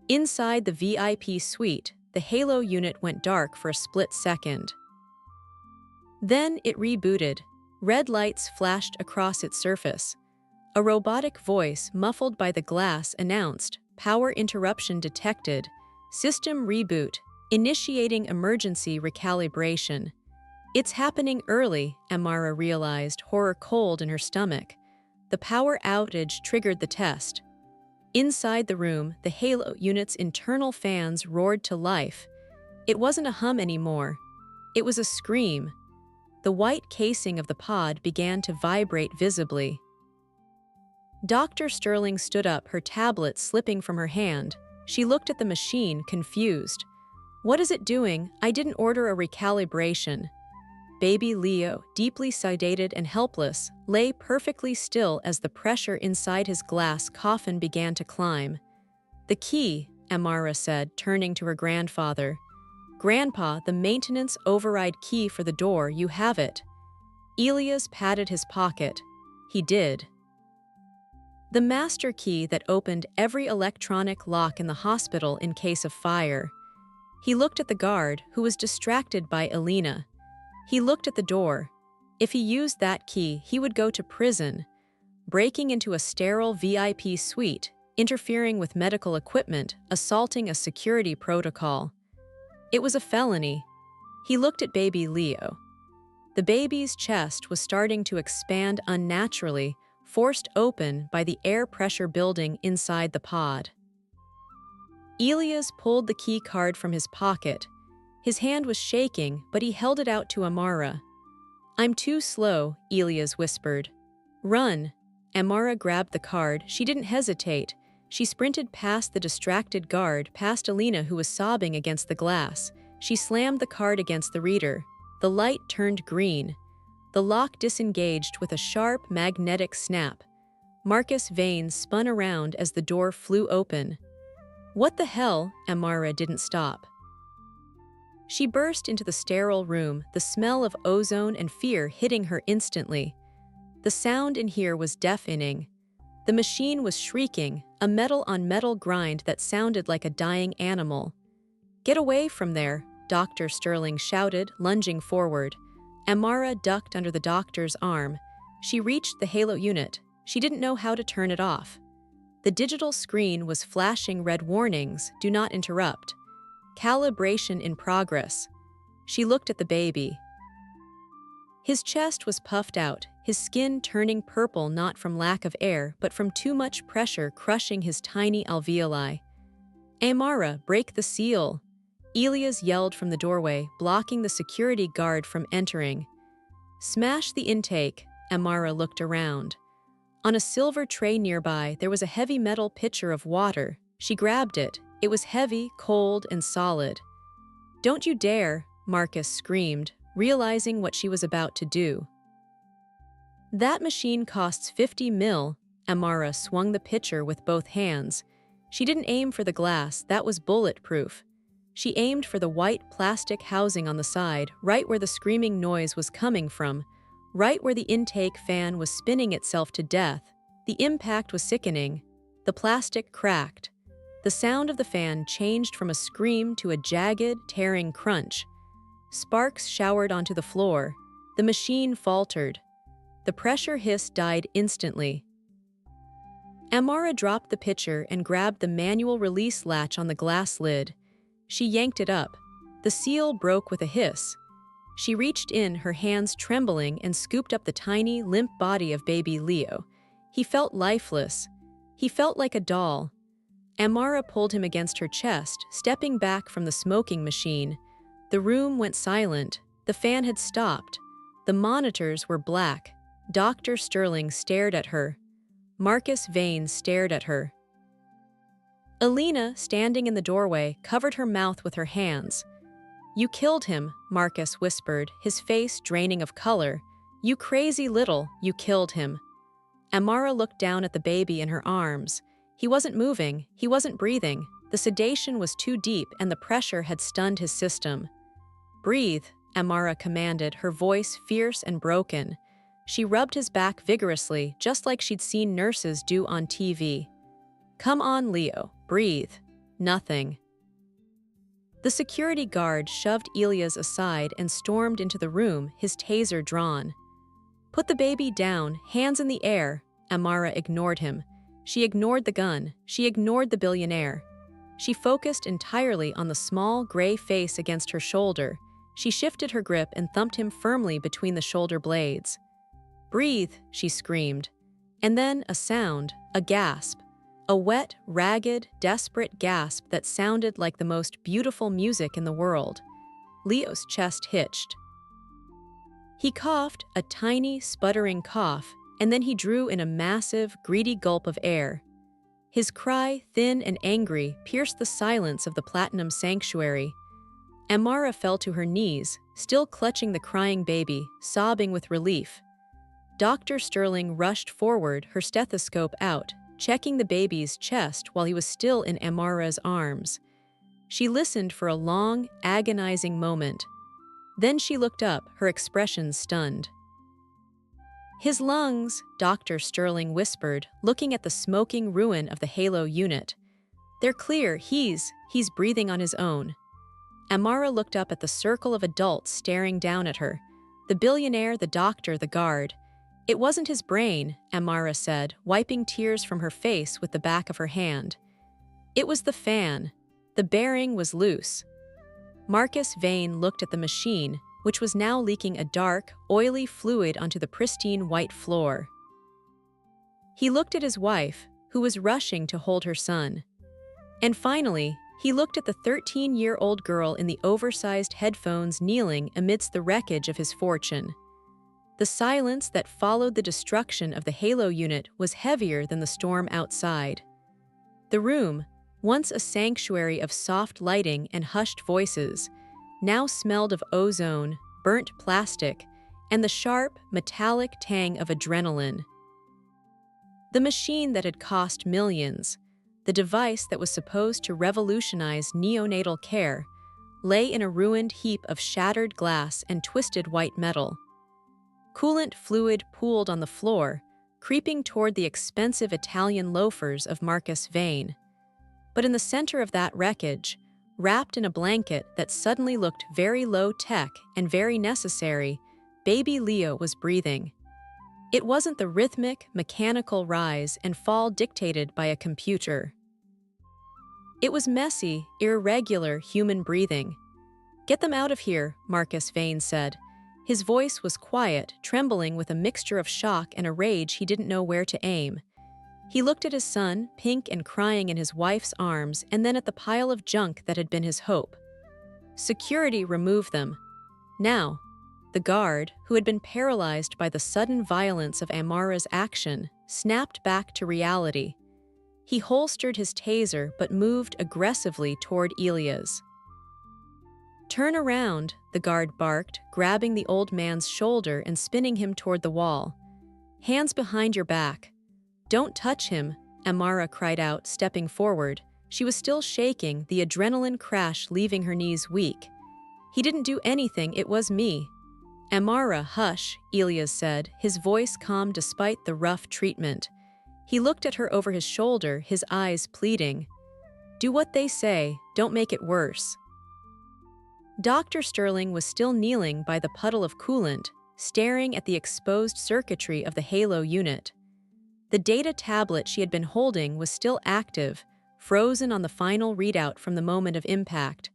Inside the VIP suite, the halo unit went dark for a split second. Then it rebooted. Red lights flashed across its surface. A robotic voice, muffled by the glass, announced, "Power interruption detected. System reboot. Initiating emergency recalibration." It's happening early, Amara realized, horror cold in her stomach. The power outage triggered the test. Inside the room, the halo unit's internal fans roared to life. It wasn't a hum anymore. It was a scream. The white casing of the pod began to vibrate visibly. Dr. Sterling stood up, her tablet slipping from her hand. She looked at the machine, confused. What is it doing? I didn't order a recalibration. Baby Leo, deeply sedated and helpless, lay perfectly still as the pressure inside his glass coffin began to climb. The key, Amara said, turning to her grandfather. Grandpa, the maintenance override key for the door, you have it. Elias patted his pocket. He did. The master key that opened every electronic lock in the hospital in case of fire. He looked at the guard, who was distracted by Alina. He looked at the door. If he used that key, he would go to prison. Breaking into a sterile VIP suite, interfering with medical equipment, assaulting a security protocol. It was a felony. He looked at baby Leo. The baby's chest was starting to expand unnaturally, forced open by the air pressure building inside the pod. Elias pulled the key card from his pocket. His hand was shaking, but he held it out to Amara. "I'm too slow," Elias whispered. "Run." Amara grabbed the card. She didn't hesitate. She sprinted past the distracted guard, past Alina who was sobbing against the glass. She slammed the card against the reader. The light turned green. The lock disengaged with a sharp, magnetic snap. Marcus' veins spun around as the door flew open. "What the hell?" Amara didn't stop. She burst into the sterile room, the smell of ozone and fear hitting her instantly. The sound in here was deafening. The machine was shrieking, a metal-on-metal grind that sounded like a dying animal. "Get away from there," Dr. Sterling shouted, lunging forward. Amara ducked under the doctor's arm. She reached the halo unit. She didn't know how to turn it off. The digital screen was flashing red warnings, "Do not interrupt." "Calibration in progress." She looked at the baby. His chest was puffed out, his skin turning purple not from lack of air but from too much pressure crushing his tiny alveoli. "Amara, break the seal!" Elias yelled from the doorway, blocking the security guard from entering. "Smash the intake." Amara looked around. On a silver tray nearby, there was a heavy metal pitcher of water. She grabbed it. It was heavy, cold, and solid. "Don't you dare," Marcus screamed, realizing what she was about to do. "That machine costs 50 mil. Amara swung the pitcher with both hands. She didn't aim for the glass, that was bulletproof. She aimed for the white plastic housing on the side, right where the screaming noise was coming from, right where the intake fan was spinning itself to death. The impact was sickening. The plastic cracked. The sound of the fan changed from a scream to a jagged, tearing crunch. Sparks showered onto the floor. The machine faltered. The pressure hiss died instantly. Amara dropped the pitcher and grabbed the manual release latch on the glass lid. She yanked it up. The seal broke with a hiss. She reached in, her hands trembling, and scooped up the tiny, limp body of baby Leo. He felt lifeless. He felt like a doll. Amara pulled him against her chest, stepping back from the smoking machine. The room went silent. The fan had stopped. The monitors were black. Dr. Sterling stared at her. Marcus Vane stared at her. Alina, standing in the doorway, covered her mouth with her hands. "You killed him," Marcus whispered, his face draining of color. "You crazy little, you killed him." Amara looked down at the baby in her arms. He wasn't moving, he wasn't breathing. The sedation was too deep and the pressure had stunned his system. "Breathe," Amara commanded, her voice fierce and broken. She rubbed his back vigorously, just like she'd seen nurses do on TV. "Come on, Leo, breathe." Nothing. The security guard shoved Elias aside and stormed into the room, his taser drawn. "Put the baby down, hands in the air." Amara ignored him. She ignored the gun. She ignored the billionaire. She focused entirely on the small, gray face against her shoulder. She shifted her grip and thumped him firmly between the shoulder blades. "Breathe," she screamed. And then a sound, a gasp. A wet, ragged, desperate gasp that sounded like the most beautiful music in the world. Leo's chest hitched. He coughed, a tiny, sputtering cough, and then he drew in a massive, greedy gulp of air. His cry, thin and angry, pierced the silence of the Platinum Sanctuary. Amara fell to her knees, still clutching the crying baby, sobbing with relief. Dr. Sterling rushed forward, her stethoscope out, checking the baby's chest while he was still in Amara's arms. She listened for a long, agonizing moment. Then she looked up, her expression stunned. "His lungs," Dr. Sterling whispered, looking at the smoking ruin of the Halo unit. "They're clear, he's breathing on his own." Amara looked up at the circle of adults staring down at her. The billionaire, the doctor, the guard. It wasn't his brain, Amara said, wiping tears from her face with the back of her hand. It was the fan. The bearing was loose. Marcus Vane looked at the machine, which was now leaking a dark, oily fluid onto the pristine white floor. He looked at his wife, who was rushing to hold her son. And finally, he looked at the 13-year-old girl in the oversized headphones kneeling amidst the wreckage of his fortune. The silence that followed the destruction of the Halo unit was heavier than the storm outside. The room, once a sanctuary of soft lighting and hushed voices, now smelled of ozone, burnt plastic, and the sharp, metallic tang of adrenaline. The machine that had cost millions, the device that was supposed to revolutionize neonatal care, lay in a ruined heap of shattered glass and twisted white metal. Coolant fluid pooled on the floor, creeping toward the expensive Italian loafers of Marcus Vane. But in the center of that wreckage, wrapped in a blanket that suddenly looked very low-tech and very necessary, baby Leo was breathing. It wasn't the rhythmic, mechanical rise and fall dictated by a computer. It was messy, irregular human breathing. "Get them out of here," Marcus Vane said. His voice was quiet, trembling with a mixture of shock and a rage he didn't know where to aim. He looked at his son, pink and crying in his wife's arms, and then at the pile of junk that had been his hope. Security removed them. Now, the guard, who had been paralyzed by the sudden violence of Amara's action, snapped back to reality. He holstered his taser but moved aggressively toward Elia's. "Turn around," the guard barked, grabbing the old man's shoulder and spinning him toward the wall. "Hands behind your back." "Don't touch him," Amara cried out, stepping forward. She was still shaking, the adrenaline crash leaving her knees weak. "He didn't do anything, it was me." "Amara, hush," Elias said, his voice calm despite the rough treatment. He looked at her over his shoulder, his eyes pleading. "Do what they say, don't make it worse." Dr. Sterling was still kneeling by the puddle of coolant, staring at the exposed circuitry of the Halo unit. The data tablet she had been holding was still active, frozen on the final readout from the moment of impact.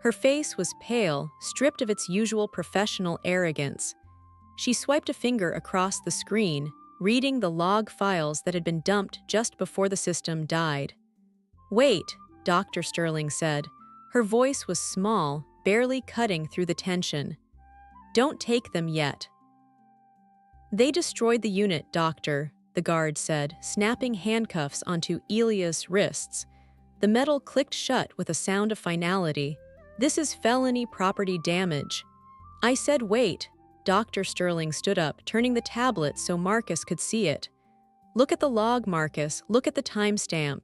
Her face was pale, stripped of its usual professional arrogance. She swiped a finger across the screen, reading the log files that had been dumped just before the system died. "Wait," Dr. Sterling said. Her voice was small, barely cutting through the tension. "Don't take them yet." "They destroyed the unit, Doctor," the guard said, snapping handcuffs onto Elia's wrists. The metal clicked shut with a sound of finality. "This is felony property damage." "I said wait." Dr. Sterling stood up, turning the tablet so Marcus could see it. "Look at the log, Marcus. Look at the timestamp."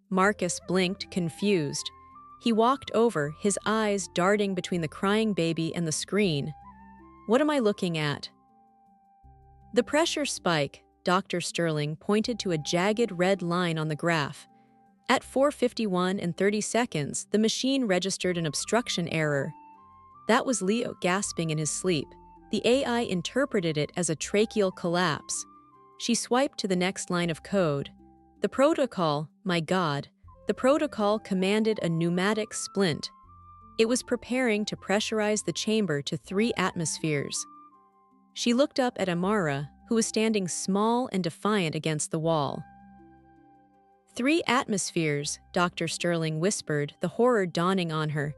Marcus blinked, confused. He walked over, his eyes darting between the crying baby and the screen. "What am I looking at?" "The pressure spike," Dr. Sterling pointed to a jagged red line on the graph. "At 4:51 and 30 seconds, the machine registered an obstruction error." That was Leo gasping in his sleep. The AI interpreted it as a tracheal collapse. She swiped to the next line of code. "The protocol, my God, the protocol commanded a pneumatic splint." It was preparing to pressurize the chamber to 3 atmospheres. She looked up at Amara, who was standing small and defiant against the wall. 3 atmospheres, Dr. Sterling whispered, the horror dawning on her.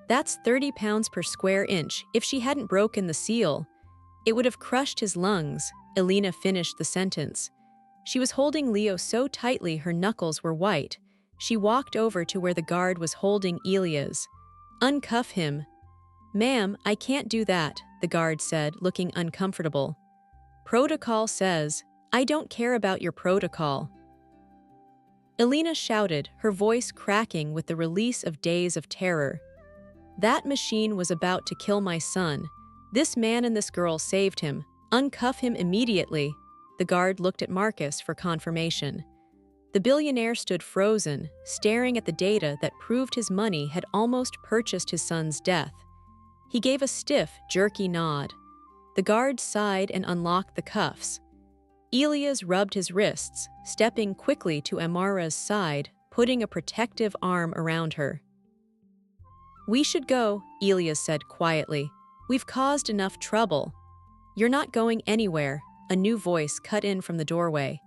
"That's 30 pounds per square inch. If she hadn't broken the seal, it would have crushed his lungs." Elena finished the sentence. She was holding Leo so tightly her knuckles were white. She walked over to where the guard was holding Elia's. "Uncuff him." "Ma'am, I can't do that," the guard said, looking uncomfortable. "Protocol says." "I don't care about your protocol." Elena shouted, her voice cracking with the release of days of terror. "That machine was about to kill my son. This man and this girl saved him. Uncuff him immediately." The guard looked at Marcus for confirmation. The billionaire stood frozen, staring at the data that proved his money had almost purchased his son's death. He gave a stiff, jerky nod. The guard sighed and unlocked the cuffs. Elias rubbed his wrists, stepping quickly to Amara's side, putting a protective arm around her. "We should go," Elias said quietly. "We've caused enough trouble." "You're not going anywhere," a new voice cut in from the doorway.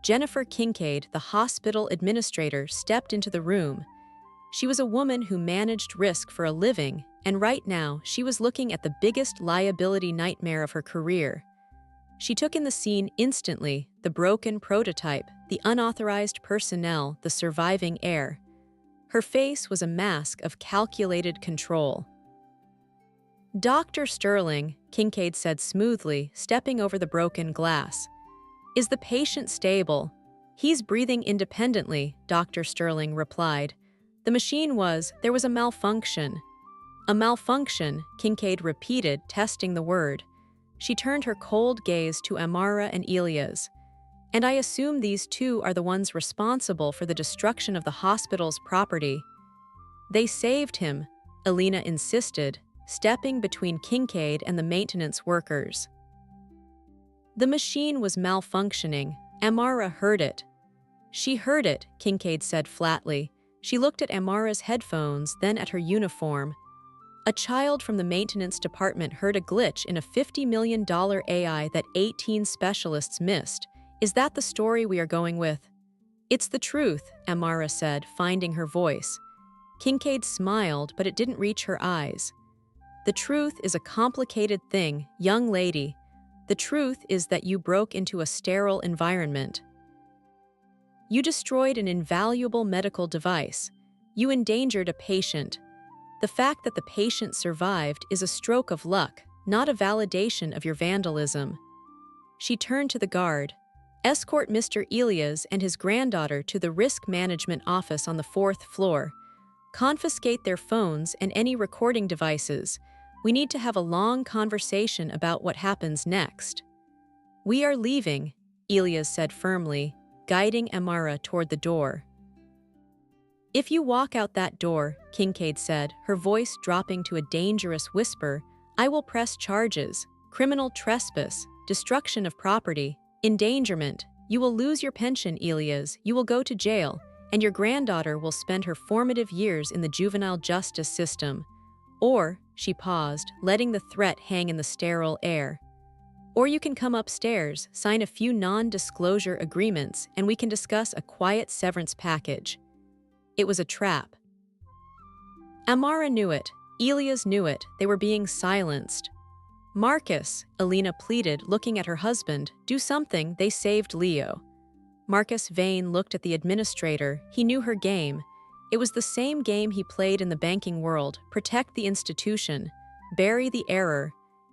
Jennifer Kincaid, the hospital administrator, stepped into the room. She was a woman who managed risk for a living, and right now she was looking at the biggest liability nightmare of her career. She took in the scene instantly: the broken prototype, the unauthorized personnel, the surviving heir. Her face was a mask of calculated control. "Dr. Sterling," Kincaid said smoothly, stepping over the broken glass. "Is the patient stable?" "He's breathing independently," Dr. Sterling replied. There was a malfunction." "A malfunction," Kincaid repeated, testing the word. She turned her cold gaze to Amara and Elias. "And I assume these two are the ones responsible for the destruction of the hospital's property." "They saved him," Elena insisted, stepping between Kincaid and the maintenance workers. "The machine was malfunctioning. Amara heard it." "She heard it," Kincaid said flatly. She looked at Amara's headphones, then at her uniform. "A child from the maintenance department heard a glitch in a $50 million AI that 18 specialists missed. Is that the story we are going with?" "It's the truth," Amara said, finding her voice. Kincaid smiled, but it didn't reach her eyes. "The truth is a complicated thing, young lady. The truth is that you broke into a sterile environment. You destroyed an invaluable medical device. You endangered a patient. The fact that the patient survived is a stroke of luck, not a validation of your vandalism." She turned to the guard. "Escort Mr. Elias and his granddaughter to the risk management office on the 4th floor. Confiscate their phones and any recording devices. We need to have a long conversation about what happens next." "We are leaving," Elias said firmly, guiding Amara toward the door. "If you walk out that door," Kincaid said, her voice dropping to a dangerous whisper, "I will press charges: criminal trespass, destruction of property, endangerment. You will lose your pension, Elias, you will go to jail, and your granddaughter will spend her formative years in the juvenile justice system. Or," she paused, letting the threat hang in the sterile air, "or you can come upstairs, sign a few non-disclosure agreements, and we can discuss a quiet severance package." It was a trap. Amara knew it. Elias knew it. They were being silenced. "Marcus," Elena pleaded, looking at her husband, "do something, they saved Leo." Marcus Vane looked at the administrator. He knew her game. It was the same game he played in the banking world: protect the institution, bury the error.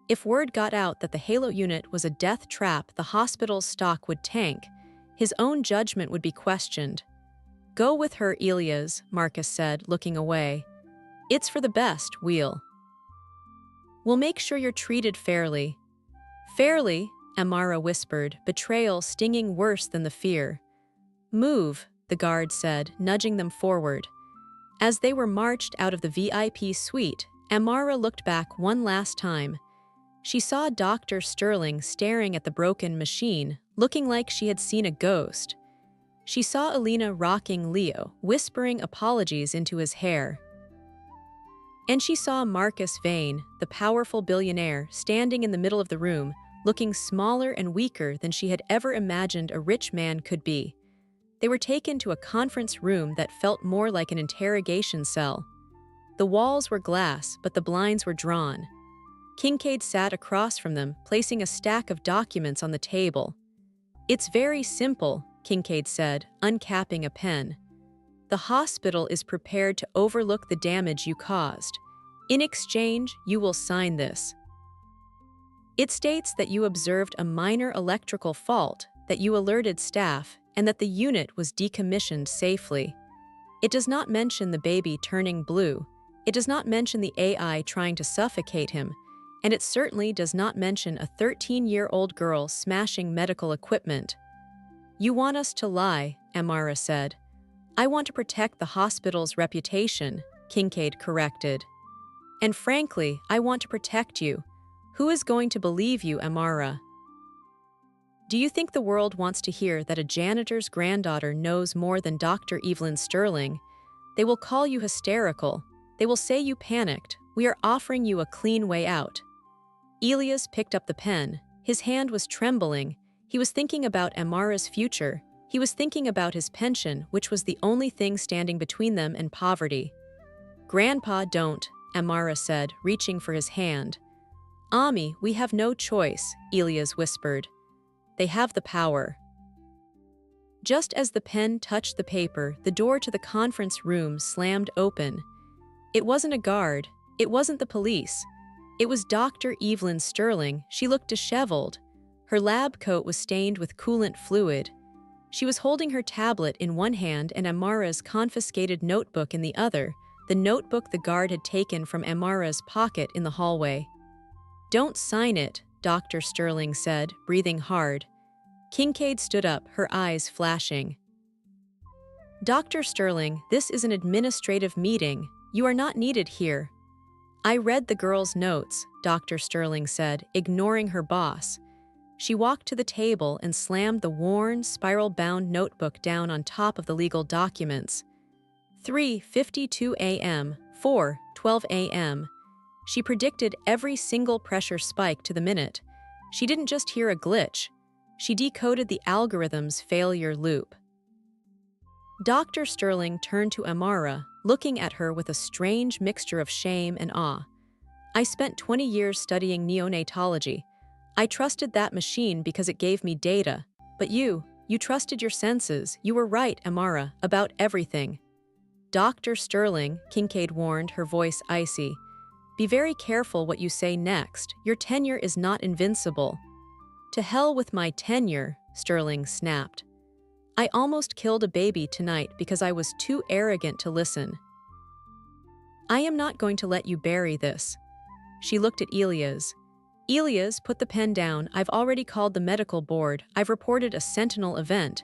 If word got out that the Halo unit was a death trap, the hospital's stock would tank. His own judgment would be questioned. "Go with her, Elias," Marcus said, looking away. "It's for the best, We'll make sure you're treated fairly." "Fairly?" Amara whispered, betrayal stinging worse than the fear. "Move," the guard said, nudging them forward. As they were marched out of the VIP suite, Amara looked back one last time. She saw Dr. Sterling staring at the broken machine, looking like she had seen a ghost. She saw Elena rocking Leo, whispering apologies into his hair. And she saw Marcus Vane, the powerful billionaire, standing in the middle of the room, looking smaller and weaker than she had ever imagined a rich man could be. They were taken to a conference room that felt more like an interrogation cell. The walls were glass, but the blinds were drawn. Kincaid sat across from them, placing a stack of documents on the table. "It's very simple," Kincaid said, uncapping a pen. "The hospital is prepared to overlook the damage you caused. In exchange, you will sign this. It states that you observed a minor electrical fault, that you alerted staff, and that the unit was decommissioned safely. It does not mention the baby turning blue. It does not mention the AI trying to suffocate him, and it certainly does not mention a 13-year-old girl smashing medical equipment." "You want us to lie," Amara said. "I want to protect the hospital's reputation," Kincaid corrected. "And frankly, I want to protect you. Who is going to believe you, Amara? Do you think the world wants to hear that a janitor's granddaughter knows more than Dr. Evelyn Sterling? They will call you hysterical. They will say you panicked. We are offering you a clean way out. Elias picked up the pen. His hand was trembling. He was thinking about Amara's future. He was thinking about his pension, which was the only thing standing between them and poverty. Grandpa, don't, Amara said, reaching for his hand. Ami, we have no choice, Elias whispered. They have the power. Just as the pen touched the paper, the door to the conference room slammed open. It wasn't a guard. It wasn't the police. It was Dr. Evelyn Sterling. She looked disheveled. Her lab coat was stained with coolant fluid. She was holding her tablet in one hand and Amara's confiscated notebook in the other, the notebook the guard had taken from Amara's pocket in the hallway. Don't sign it, Dr. Sterling said, breathing hard. Kincaid stood up, her eyes flashing. Dr. Sterling, this is an administrative meeting. You are not needed here. I read the girl's notes, Dr. Sterling said, ignoring her boss. She walked to the table and slammed the worn, spiral-bound notebook down on top of the legal documents. 3:52 a.m., 4:12 a.m. She predicted every single pressure spike to the minute. She didn't just hear a glitch. She decoded the algorithm's failure loop. Dr. Sterling turned to Amara, looking at her with a strange mixture of shame and awe. I spent 20 years studying neonatology. I trusted that machine because it gave me data. But you trusted your senses. You were right, Amara, about everything. Dr. Sterling, Kincaid warned, her voice icy. Be very careful what you say next. Your tenure is not invincible. To hell with my tenure, Sterling snapped. I almost killed a baby tonight because I was too arrogant to listen. I am not going to let you bury this. She looked at Elias. Elias, put the pen down. I've already called the medical board. I've reported a sentinel event.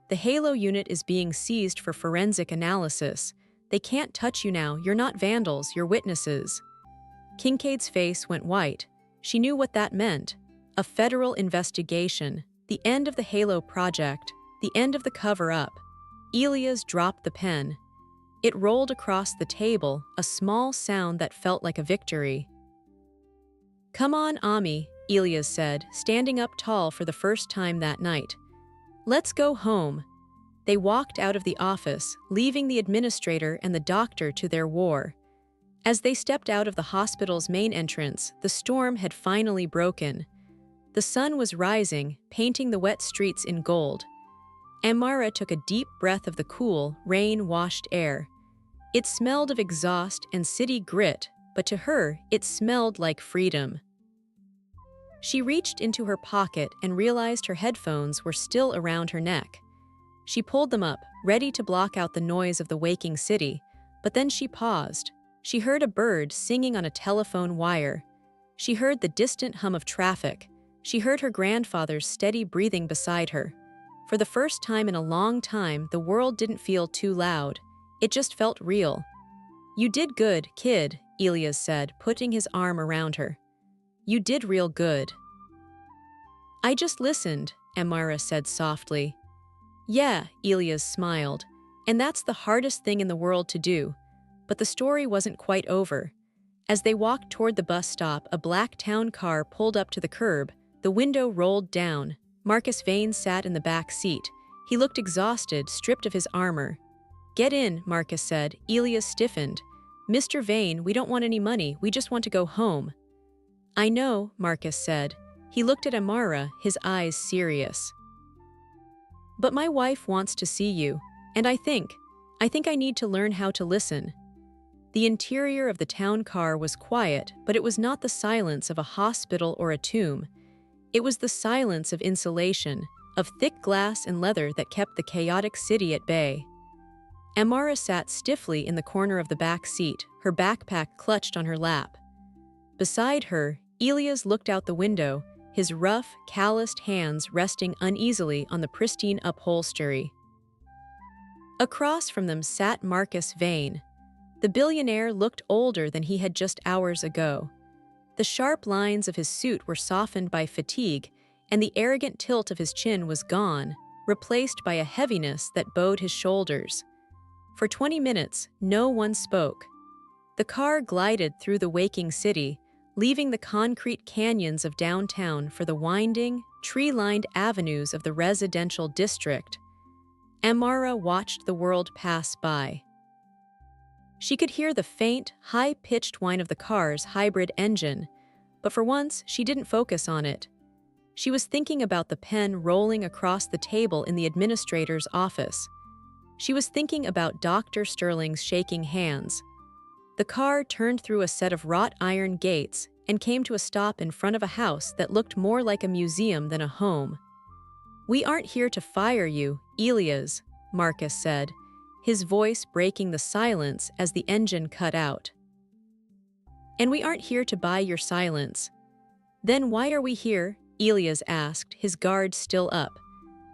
The Halo unit is being seized for forensic analysis. They can't touch you now. You're not vandals, you're witnesses. Kincaid's face went white. She knew what that meant. A federal investigation. The end of the Halo project. The end of the cover-up. Elias dropped the pen. It rolled across the table, a small sound that felt like a victory. Come on, Ami, Elias said, standing up tall for the first time that night. Let's go home. They walked out of the office, leaving the administrator and the doctor to their war. As they stepped out of the hospital's main entrance, the storm had finally broken. The sun was rising, painting the wet streets in gold. Amara took a deep breath of the cool, rain-washed air. It smelled of exhaust and city grit, but to her, it smelled like freedom. She reached into her pocket and realized her headphones were still around her neck. She pulled them up, ready to block out the noise of the waking city, but then she paused. She heard a bird singing on a telephone wire. She heard the distant hum of traffic. She heard her grandfather's steady breathing beside her. For the first time in a long time, the world didn't feel too loud. It just felt real. You did good, kid, Elias said, putting his arm around her. You did real good. I just listened, Amara said softly. Yeah, Elias smiled. And that's the hardest thing in the world to do. But the story wasn't quite over. As they walked toward the bus stop, a black town car pulled up to the curb. The window rolled down. Marcus Vane sat in the back seat. He looked exhausted, stripped of his armor. Get in, Marcus said. Elias stiffened. Mr. Vane, we don't want any money. We just want to go home. I know, Marcus said. He looked at Amara, his eyes serious. But my wife wants to see you, and I think I need to learn how to listen. The interior of the town car was quiet, but it was not the silence of a hospital or a tomb. It was the silence of insulation, of thick glass and leather that kept the chaotic city at bay. Amara sat stiffly in the corner of the back seat, her backpack clutched on her lap. Beside her, Elias looked out the window, his rough, calloused hands resting uneasily on the pristine upholstery. Across from them sat Marcus Vane. The billionaire looked older than he had just hours ago. The sharp lines of his suit were softened by fatigue, and the arrogant tilt of his chin was gone, replaced by a heaviness that bowed his shoulders. For 20 minutes, no one spoke. The car glided through the waking city, leaving the concrete canyons of downtown for the winding, tree-lined avenues of the residential district. Amara watched the world pass by. She could hear the faint, high-pitched whine of the car's hybrid engine, but for once she didn't focus on it. She was thinking about the pen rolling across the table in the administrator's office. She was thinking about Dr. Sterling's shaking hands. The car turned through a set of wrought iron gates and came to a stop in front of a house that looked more like a museum than a home. "We aren't here to fire you, Elias," Marcus said, his voice breaking the silence as the engine cut out. "And we aren't here to buy your silence." "Then why are we here?" Elias asked, his guard still up.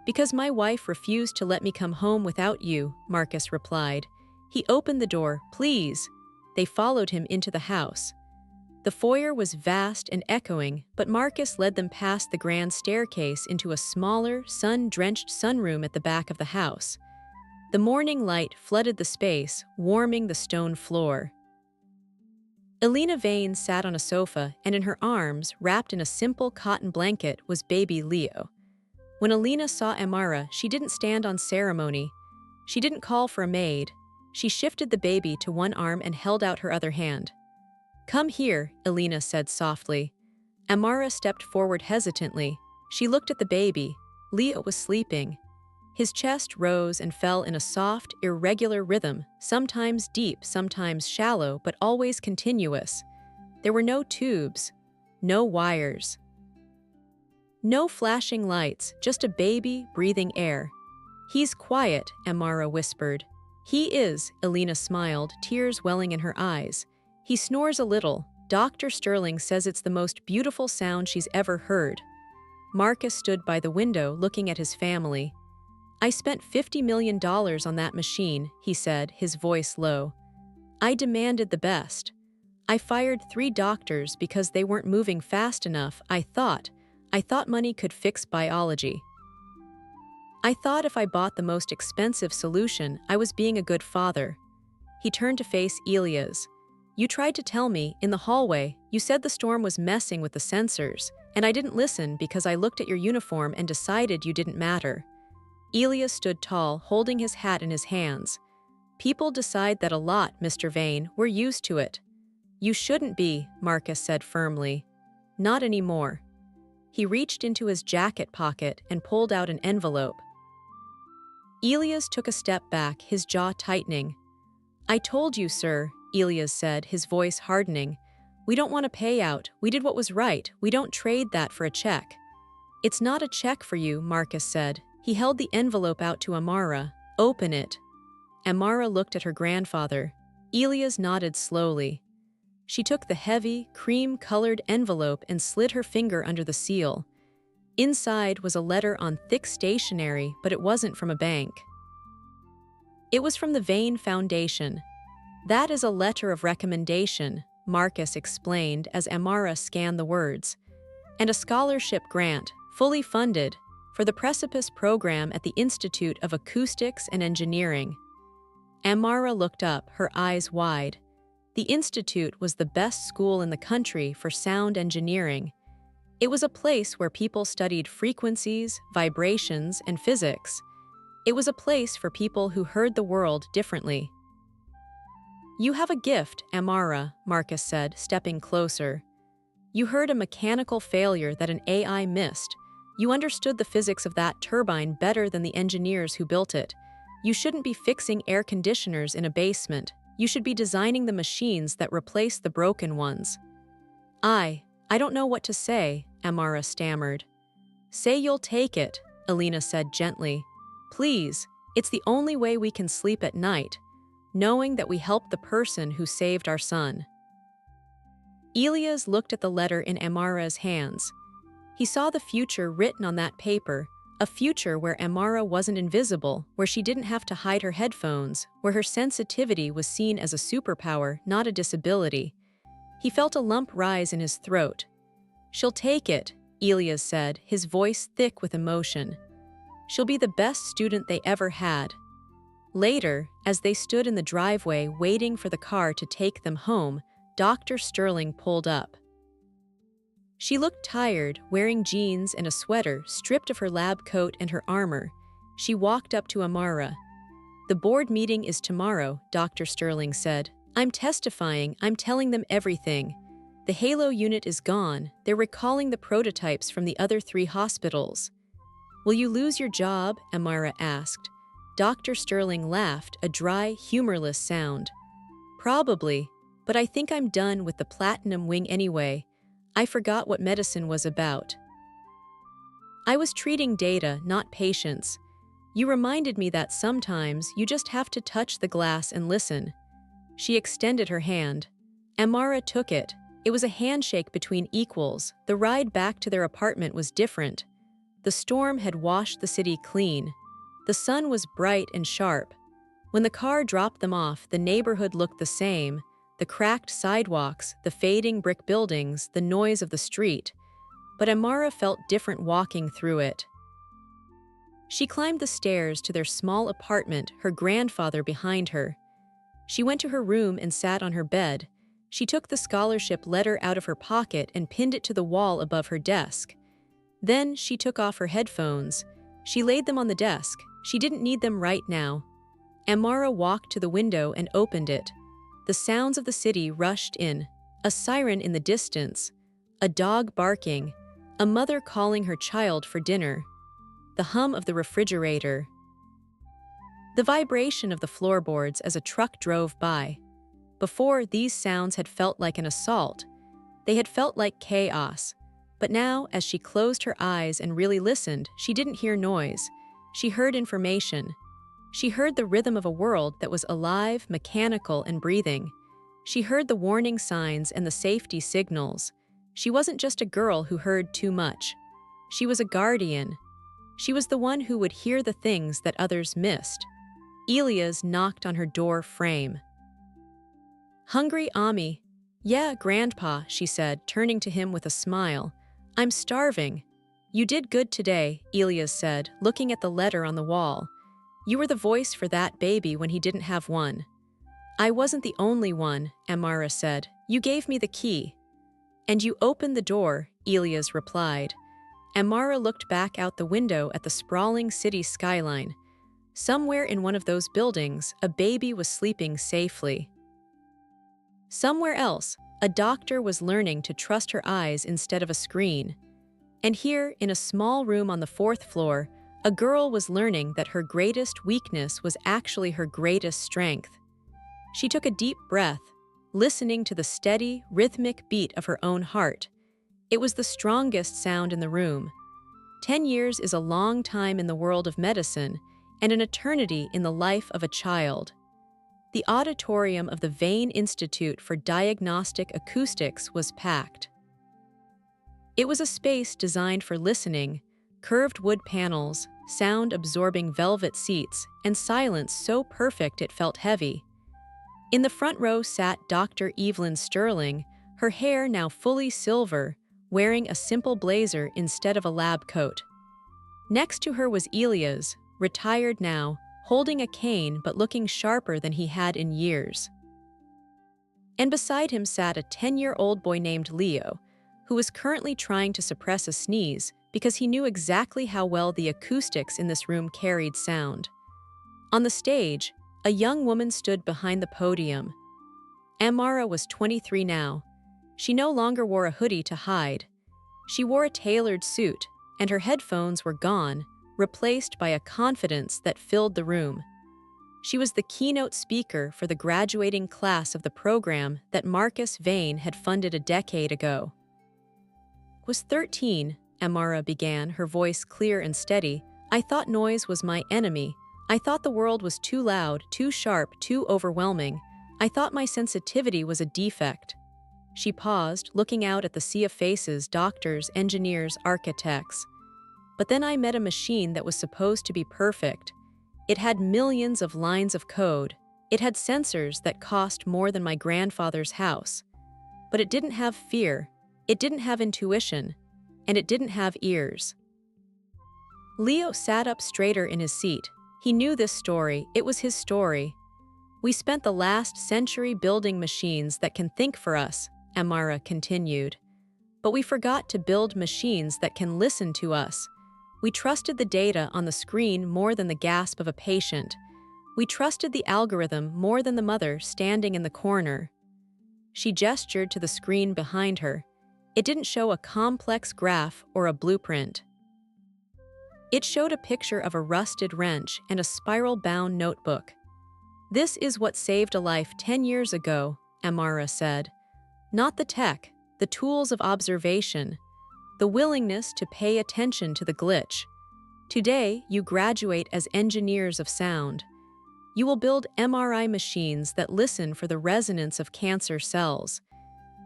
"Because my wife refused to let me come home without you," Marcus replied. He opened the door. "Please." They followed him into the house. The foyer was vast and echoing, but Marcus led them past the grand staircase into a smaller, sun-drenched sunroom at the back of the house. The morning light flooded the space, warming the stone floor. Elena Vane sat on a sofa, and in her arms, wrapped in a simple cotton blanket, was baby Leo. When Elena saw Amara, she didn't stand on ceremony. She didn't call for a maid. She shifted the baby to one arm and held out her other hand. "Come here," Elena said softly. Amara stepped forward hesitantly. She looked at the baby. Leo was sleeping. His chest rose and fell in a soft, irregular rhythm, sometimes deep, sometimes shallow, but always continuous. There were no tubes, no wires, no flashing lights, just a baby breathing air. "He's quiet," Amara whispered. "He is," Elena smiled, tears welling in her eyes. "He snores a little. Dr. Sterling says it's the most beautiful sound she's ever heard." Marcus stood by the window looking at his family. "I spent $50 million on that machine," he said, his voice low. "I demanded the best. I fired 3 doctors because they weren't moving fast enough. I thought money could fix biology. I thought if I bought the most expensive solution, I was being a good father." He turned to face Elias. "You tried to tell me, in the hallway, you said the storm was messing with the sensors, and I didn't listen because I looked at your uniform and decided you didn't matter." Elias stood tall, holding his hat in his hands. "People decide that a lot, Mr. Vane. We're used to it." "You shouldn't be," Marcus said firmly. "Not anymore." He reached into his jacket pocket and pulled out an envelope. Elias took a step back, his jaw tightening. "I told you, sir," Elias said, his voice hardening. "We don't want a payout. We did what was right. We don't trade that for a check." "It's not a check for you," Marcus said. He held the envelope out to Amara. "Open it." Amara looked at her grandfather. Elias nodded slowly. She took the heavy, cream-colored envelope and slid her finger under the seal. Inside was a letter on thick stationery, but it wasn't from a bank. It was from the Vane Foundation. "That is a letter of recommendation," Marcus explained as Amara scanned the words. "And a scholarship grant, fully funded, for the Precipice program at the Institute of Acoustics and Engineering." Amara looked up, her eyes wide. The institute was the best school in the country for sound engineering. It was a place where people studied frequencies, vibrations, and physics. It was a place for people who heard the world differently. "You have a gift, Amara," Marcus said, stepping closer. "You heard a mechanical failure that an AI missed. You understood the physics of that turbine better than the engineers who built it. You shouldn't be fixing air conditioners in a basement. You should be designing the machines that replace the broken ones." I don't know what to say," Amara stammered. "Say you'll take it," Elena said gently. "Please, it's the only way we can sleep at night, knowing that we helped the person who saved our son." Elias looked at the letter in Amara's hands. He saw the future written on that paper, a future where Amara wasn't invisible, where she didn't have to hide her headphones, where her sensitivity was seen as a superpower, not a disability. He felt a lump rise in his throat. "She'll take it," Elias said, his voice thick with emotion. "She'll be the best student they ever had." Later, as they stood in the driveway waiting for the car to take them home, Dr. Sterling pulled up. She looked tired, wearing jeans and a sweater, stripped of her lab coat and her armor. She walked up to Amara. "The board meeting is tomorrow," Dr. Sterling said. "I'm testifying, I'm telling them everything. The Halo unit is gone, they're recalling the prototypes from the other 3 hospitals." "Will you lose your job?" Amara asked. Dr. Sterling laughed, a dry, humorless sound. "Probably, but I think I'm done with the platinum wing anyway. I forgot what medicine was about. I was treating data, not patients. You reminded me that sometimes you just have to touch the glass and listen." She extended her hand. Amara took it. It was a handshake between equals. The ride back to their apartment was different. The storm had washed the city clean. The sun was bright and sharp. When the car dropped them off, the neighborhood looked the same. The cracked sidewalks, the fading brick buildings, the noise of the street. But Amara felt different walking through it. She climbed the stairs to their small apartment, her grandfather behind her. She went to her room and sat on her bed. She took the scholarship letter out of her pocket and pinned it to the wall above her desk. Then she took off her headphones. She laid them on the desk. She didn't need them right now. Amara walked to the window and opened it. The sounds of the city rushed in. A siren in the distance. A dog barking. A mother calling her child for dinner. The hum of the refrigerator. The vibration of the floorboards as a truck drove by. Before, these sounds had felt like an assault. They had felt like chaos. But now, as she closed her eyes and really listened, she didn't hear noise. She heard information. She heard the rhythm of a world that was alive, mechanical, and breathing. She heard the warning signs and the safety signals. She wasn't just a girl who heard too much. She was a guardian. She was the one who would hear the things that others missed. Elias knocked on her door frame. "Hungry, Ami?" "Yeah, Grandpa," she said, turning to him with a smile. "I'm starving." "You did good today," Elias said, looking at the letter on the wall. "You were the voice for that baby when he didn't have one." "I wasn't the only one," Amara said. "You gave me the key." "And you opened the door," Elias replied. Amara looked back out the window at the sprawling city skyline. Somewhere in one of those buildings, a baby was sleeping safely. Somewhere else, a doctor was learning to trust her eyes instead of a screen. And here, in a small room on the 4th floor, a girl was learning that her greatest weakness was actually her greatest strength. She took a deep breath, listening to the steady, rhythmic beat of her own heart. It was the strongest sound in the room. 10 years is a long time in the world of medicine, and an eternity in the life of a child. The auditorium of the Vane Institute for Diagnostic Acoustics was packed. It was a space designed for listening, curved wood panels, sound-absorbing velvet seats, and silence so perfect it felt heavy. In the front row sat Dr. Evelyn Sterling, her hair now fully silver, wearing a simple blazer instead of a lab coat. Next to her was Elias, retired now, holding a cane but looking sharper than he had in years. And beside him sat a 10-year-old boy named Leo, who was currently trying to suppress a sneeze because he knew exactly how well the acoustics in this room carried sound. On the stage, a young woman stood behind the podium. Amara was 23 now. She no longer wore a hoodie to hide. She wore a tailored suit, and her headphones were gone, replaced by a confidence that filled the room. She was the keynote speaker for the graduating class of the program that Marcus Vane had funded a decade ago. "Was 13, Amara began, her voice clear and steady. "I thought noise was my enemy. I thought the world was too loud, too sharp, too overwhelming. I thought my sensitivity was a defect." She paused, looking out at the sea of faces, doctors, engineers, architects. "But then I met a machine that was supposed to be perfect. It had millions of lines of code. It had sensors that cost more than my grandfather's house. but it didn't have fear, it didn't have intuition, and it didn't have ears. Leo sat up straighter in his seat. He knew this story, it was his story. We spent the last century building machines that can think for us, Amara continued. But we forgot to build machines that can listen to us. We trusted the data on the screen more than the gasp of a patient. We trusted the algorithm more than the mother standing in the corner. She gestured to the screen behind her. It didn't show a complex graph or a blueprint. It showed a picture of a rusted wrench and a spiral-bound notebook. "This is what saved a life 10 years ago," Amara said. "Not the tech, the tools of observation, the willingness to pay attention to the glitch. Today, you graduate as engineers of sound. You will build MRI machines that listen for the resonance of cancer cells.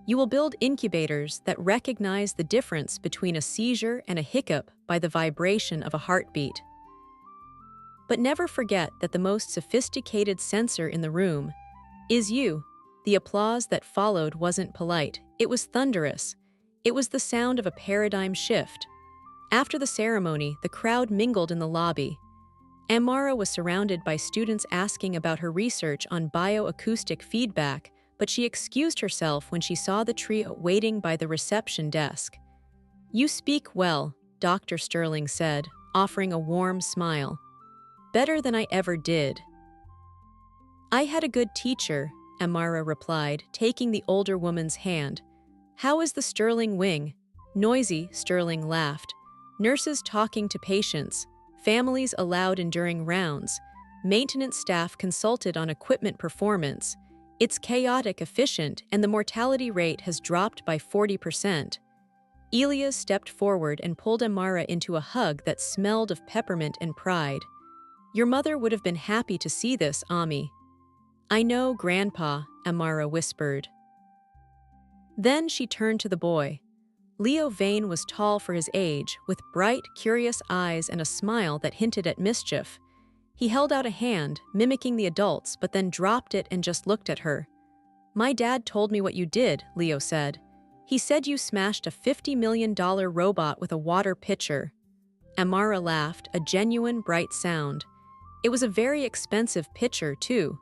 You will build incubators that recognize the difference between a seizure and a hiccup by the vibration of a heartbeat. But never forget that the most sophisticated sensor in the room is you." The applause that followed wasn't polite, it was thunderous. It was the sound of a paradigm shift. After the ceremony, the crowd mingled in the lobby. Amara was surrounded by students asking about her research on bioacoustic feedback, but she excused herself when she saw the trio waiting by the reception desk. "You speak well," Dr. Sterling said, offering a warm smile. "Better than I ever did." "I had a good teacher," Amara replied, taking the older woman's hand. "How is the Sterling wing?" "Noisy," Sterling laughed. "Nurses talking to patients, families allowed enduring rounds, maintenance staff consulted on equipment performance. It's chaotic efficient, and the mortality rate has dropped by 40%. Elias stepped forward and pulled Amara into a hug that smelled of peppermint and pride. "Your mother would have been happy to see this, Ami." "I know, Grandpa," Amara whispered. Then she turned to the boy. Leo Vane was tall for his age, with bright, curious eyes and a smile that hinted at mischief. He held out a hand, mimicking the adults, but then dropped it and just looked at her. "My dad told me what you did," Leo said. "He said you smashed a $50 million robot with a water pitcher." Amara laughed, a genuine, bright sound. "It was a very expensive pitcher, too."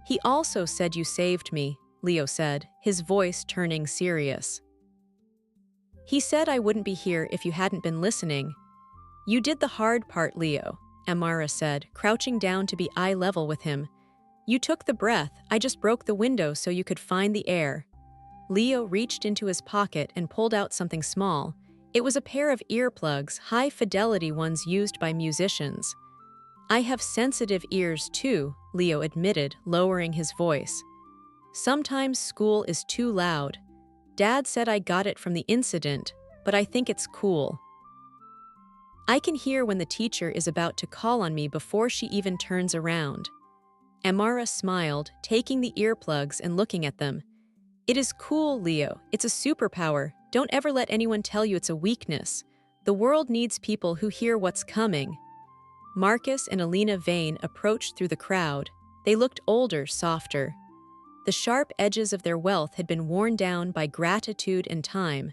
"He also said you saved me," Leo said, his voice turning serious. "He said I wouldn't be here if you hadn't been listening." "You did the hard part, Leo," Amara said, crouching down to be eye level with him. "You took the breath, I just broke the window so you could find the air." Leo reached into his pocket and pulled out something small. It was a pair of earplugs, high-fidelity ones used by musicians. "I have sensitive ears too," Leo admitted, lowering his voice. "Sometimes school is too loud. Dad said I got it from the incident, but I think it's cool. I can hear when the teacher is about to call on me before she even turns around." Amara smiled, taking the earplugs and looking at them. "It is cool, Leo. It's a superpower. Don't ever let anyone tell you it's a weakness. The world needs people who hear what's coming." Marcus and Alina Vane approached through the crowd. They looked older, softer. The sharp edges of their wealth had been worn down by gratitude and time.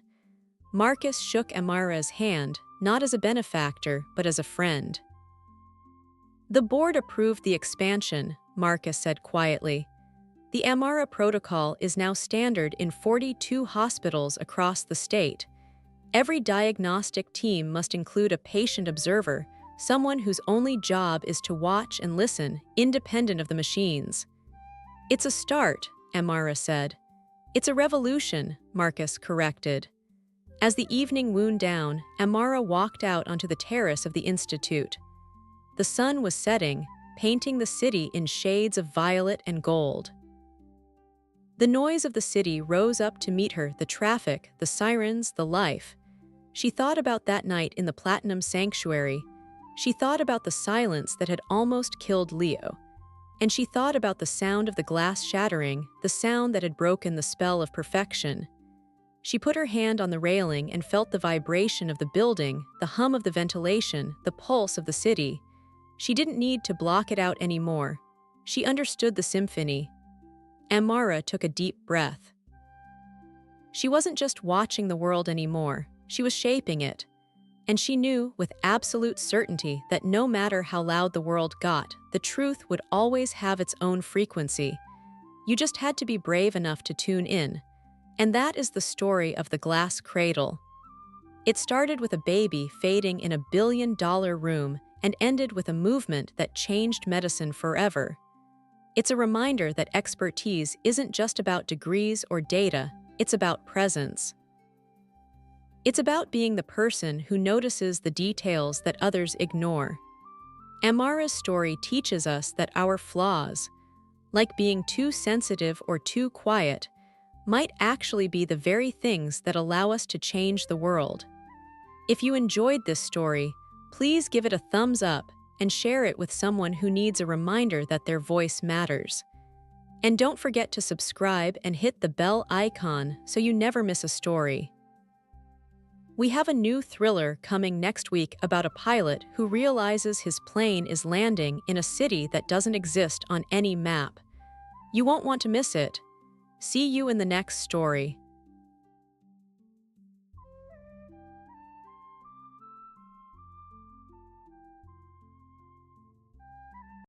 Marcus shook Amara's hand, not as a benefactor, but as a friend. "The board approved the expansion," Marcus said quietly. "The Amara protocol is now standard in 42 hospitals across the state. Every diagnostic team must include a patient observer, someone whose only job is to watch and listen, independent of the machines." "It's a start," Amara said. "It's a revolution," Marcus corrected. As the evening wound down, Amara walked out onto the terrace of the institute. The sun was setting, painting the city in shades of violet and gold. The noise of the city rose up to meet her, the traffic, the sirens, the life. She thought about that night in the Platinum Sanctuary. She thought about the silence that had almost killed Leo. And she thought about the sound of the glass shattering, the sound that had broken the spell of perfection. She put her hand on the railing and felt the vibration of the building, the hum of the ventilation, the pulse of the city. She didn't need to block it out anymore. She understood the symphony. Amara took a deep breath. She wasn't just watching the world anymore, she was shaping it. And she knew with absolute certainty that no matter how loud the world got, the truth would always have its own frequency. You just had to be brave enough to tune in. And that is the story of the glass cradle. It started with a baby fading in $1 billion room and ended with a movement that changed medicine forever. It's a reminder that expertise isn't just about degrees or data, it's about presence. It's about being the person who notices the details that others ignore. Amara's story teaches us that our flaws, like being too sensitive or too quiet, might actually be the very things that allow us to change the world. If you enjoyed this story, please give it a thumbs up and share it with someone who needs a reminder that their voice matters. And don't forget to subscribe and hit the bell icon so you never miss a story. We have a new thriller coming next week about a pilot who realizes his plane is landing in a city that doesn't exist on any map. You won't want to miss it. See you in the next story.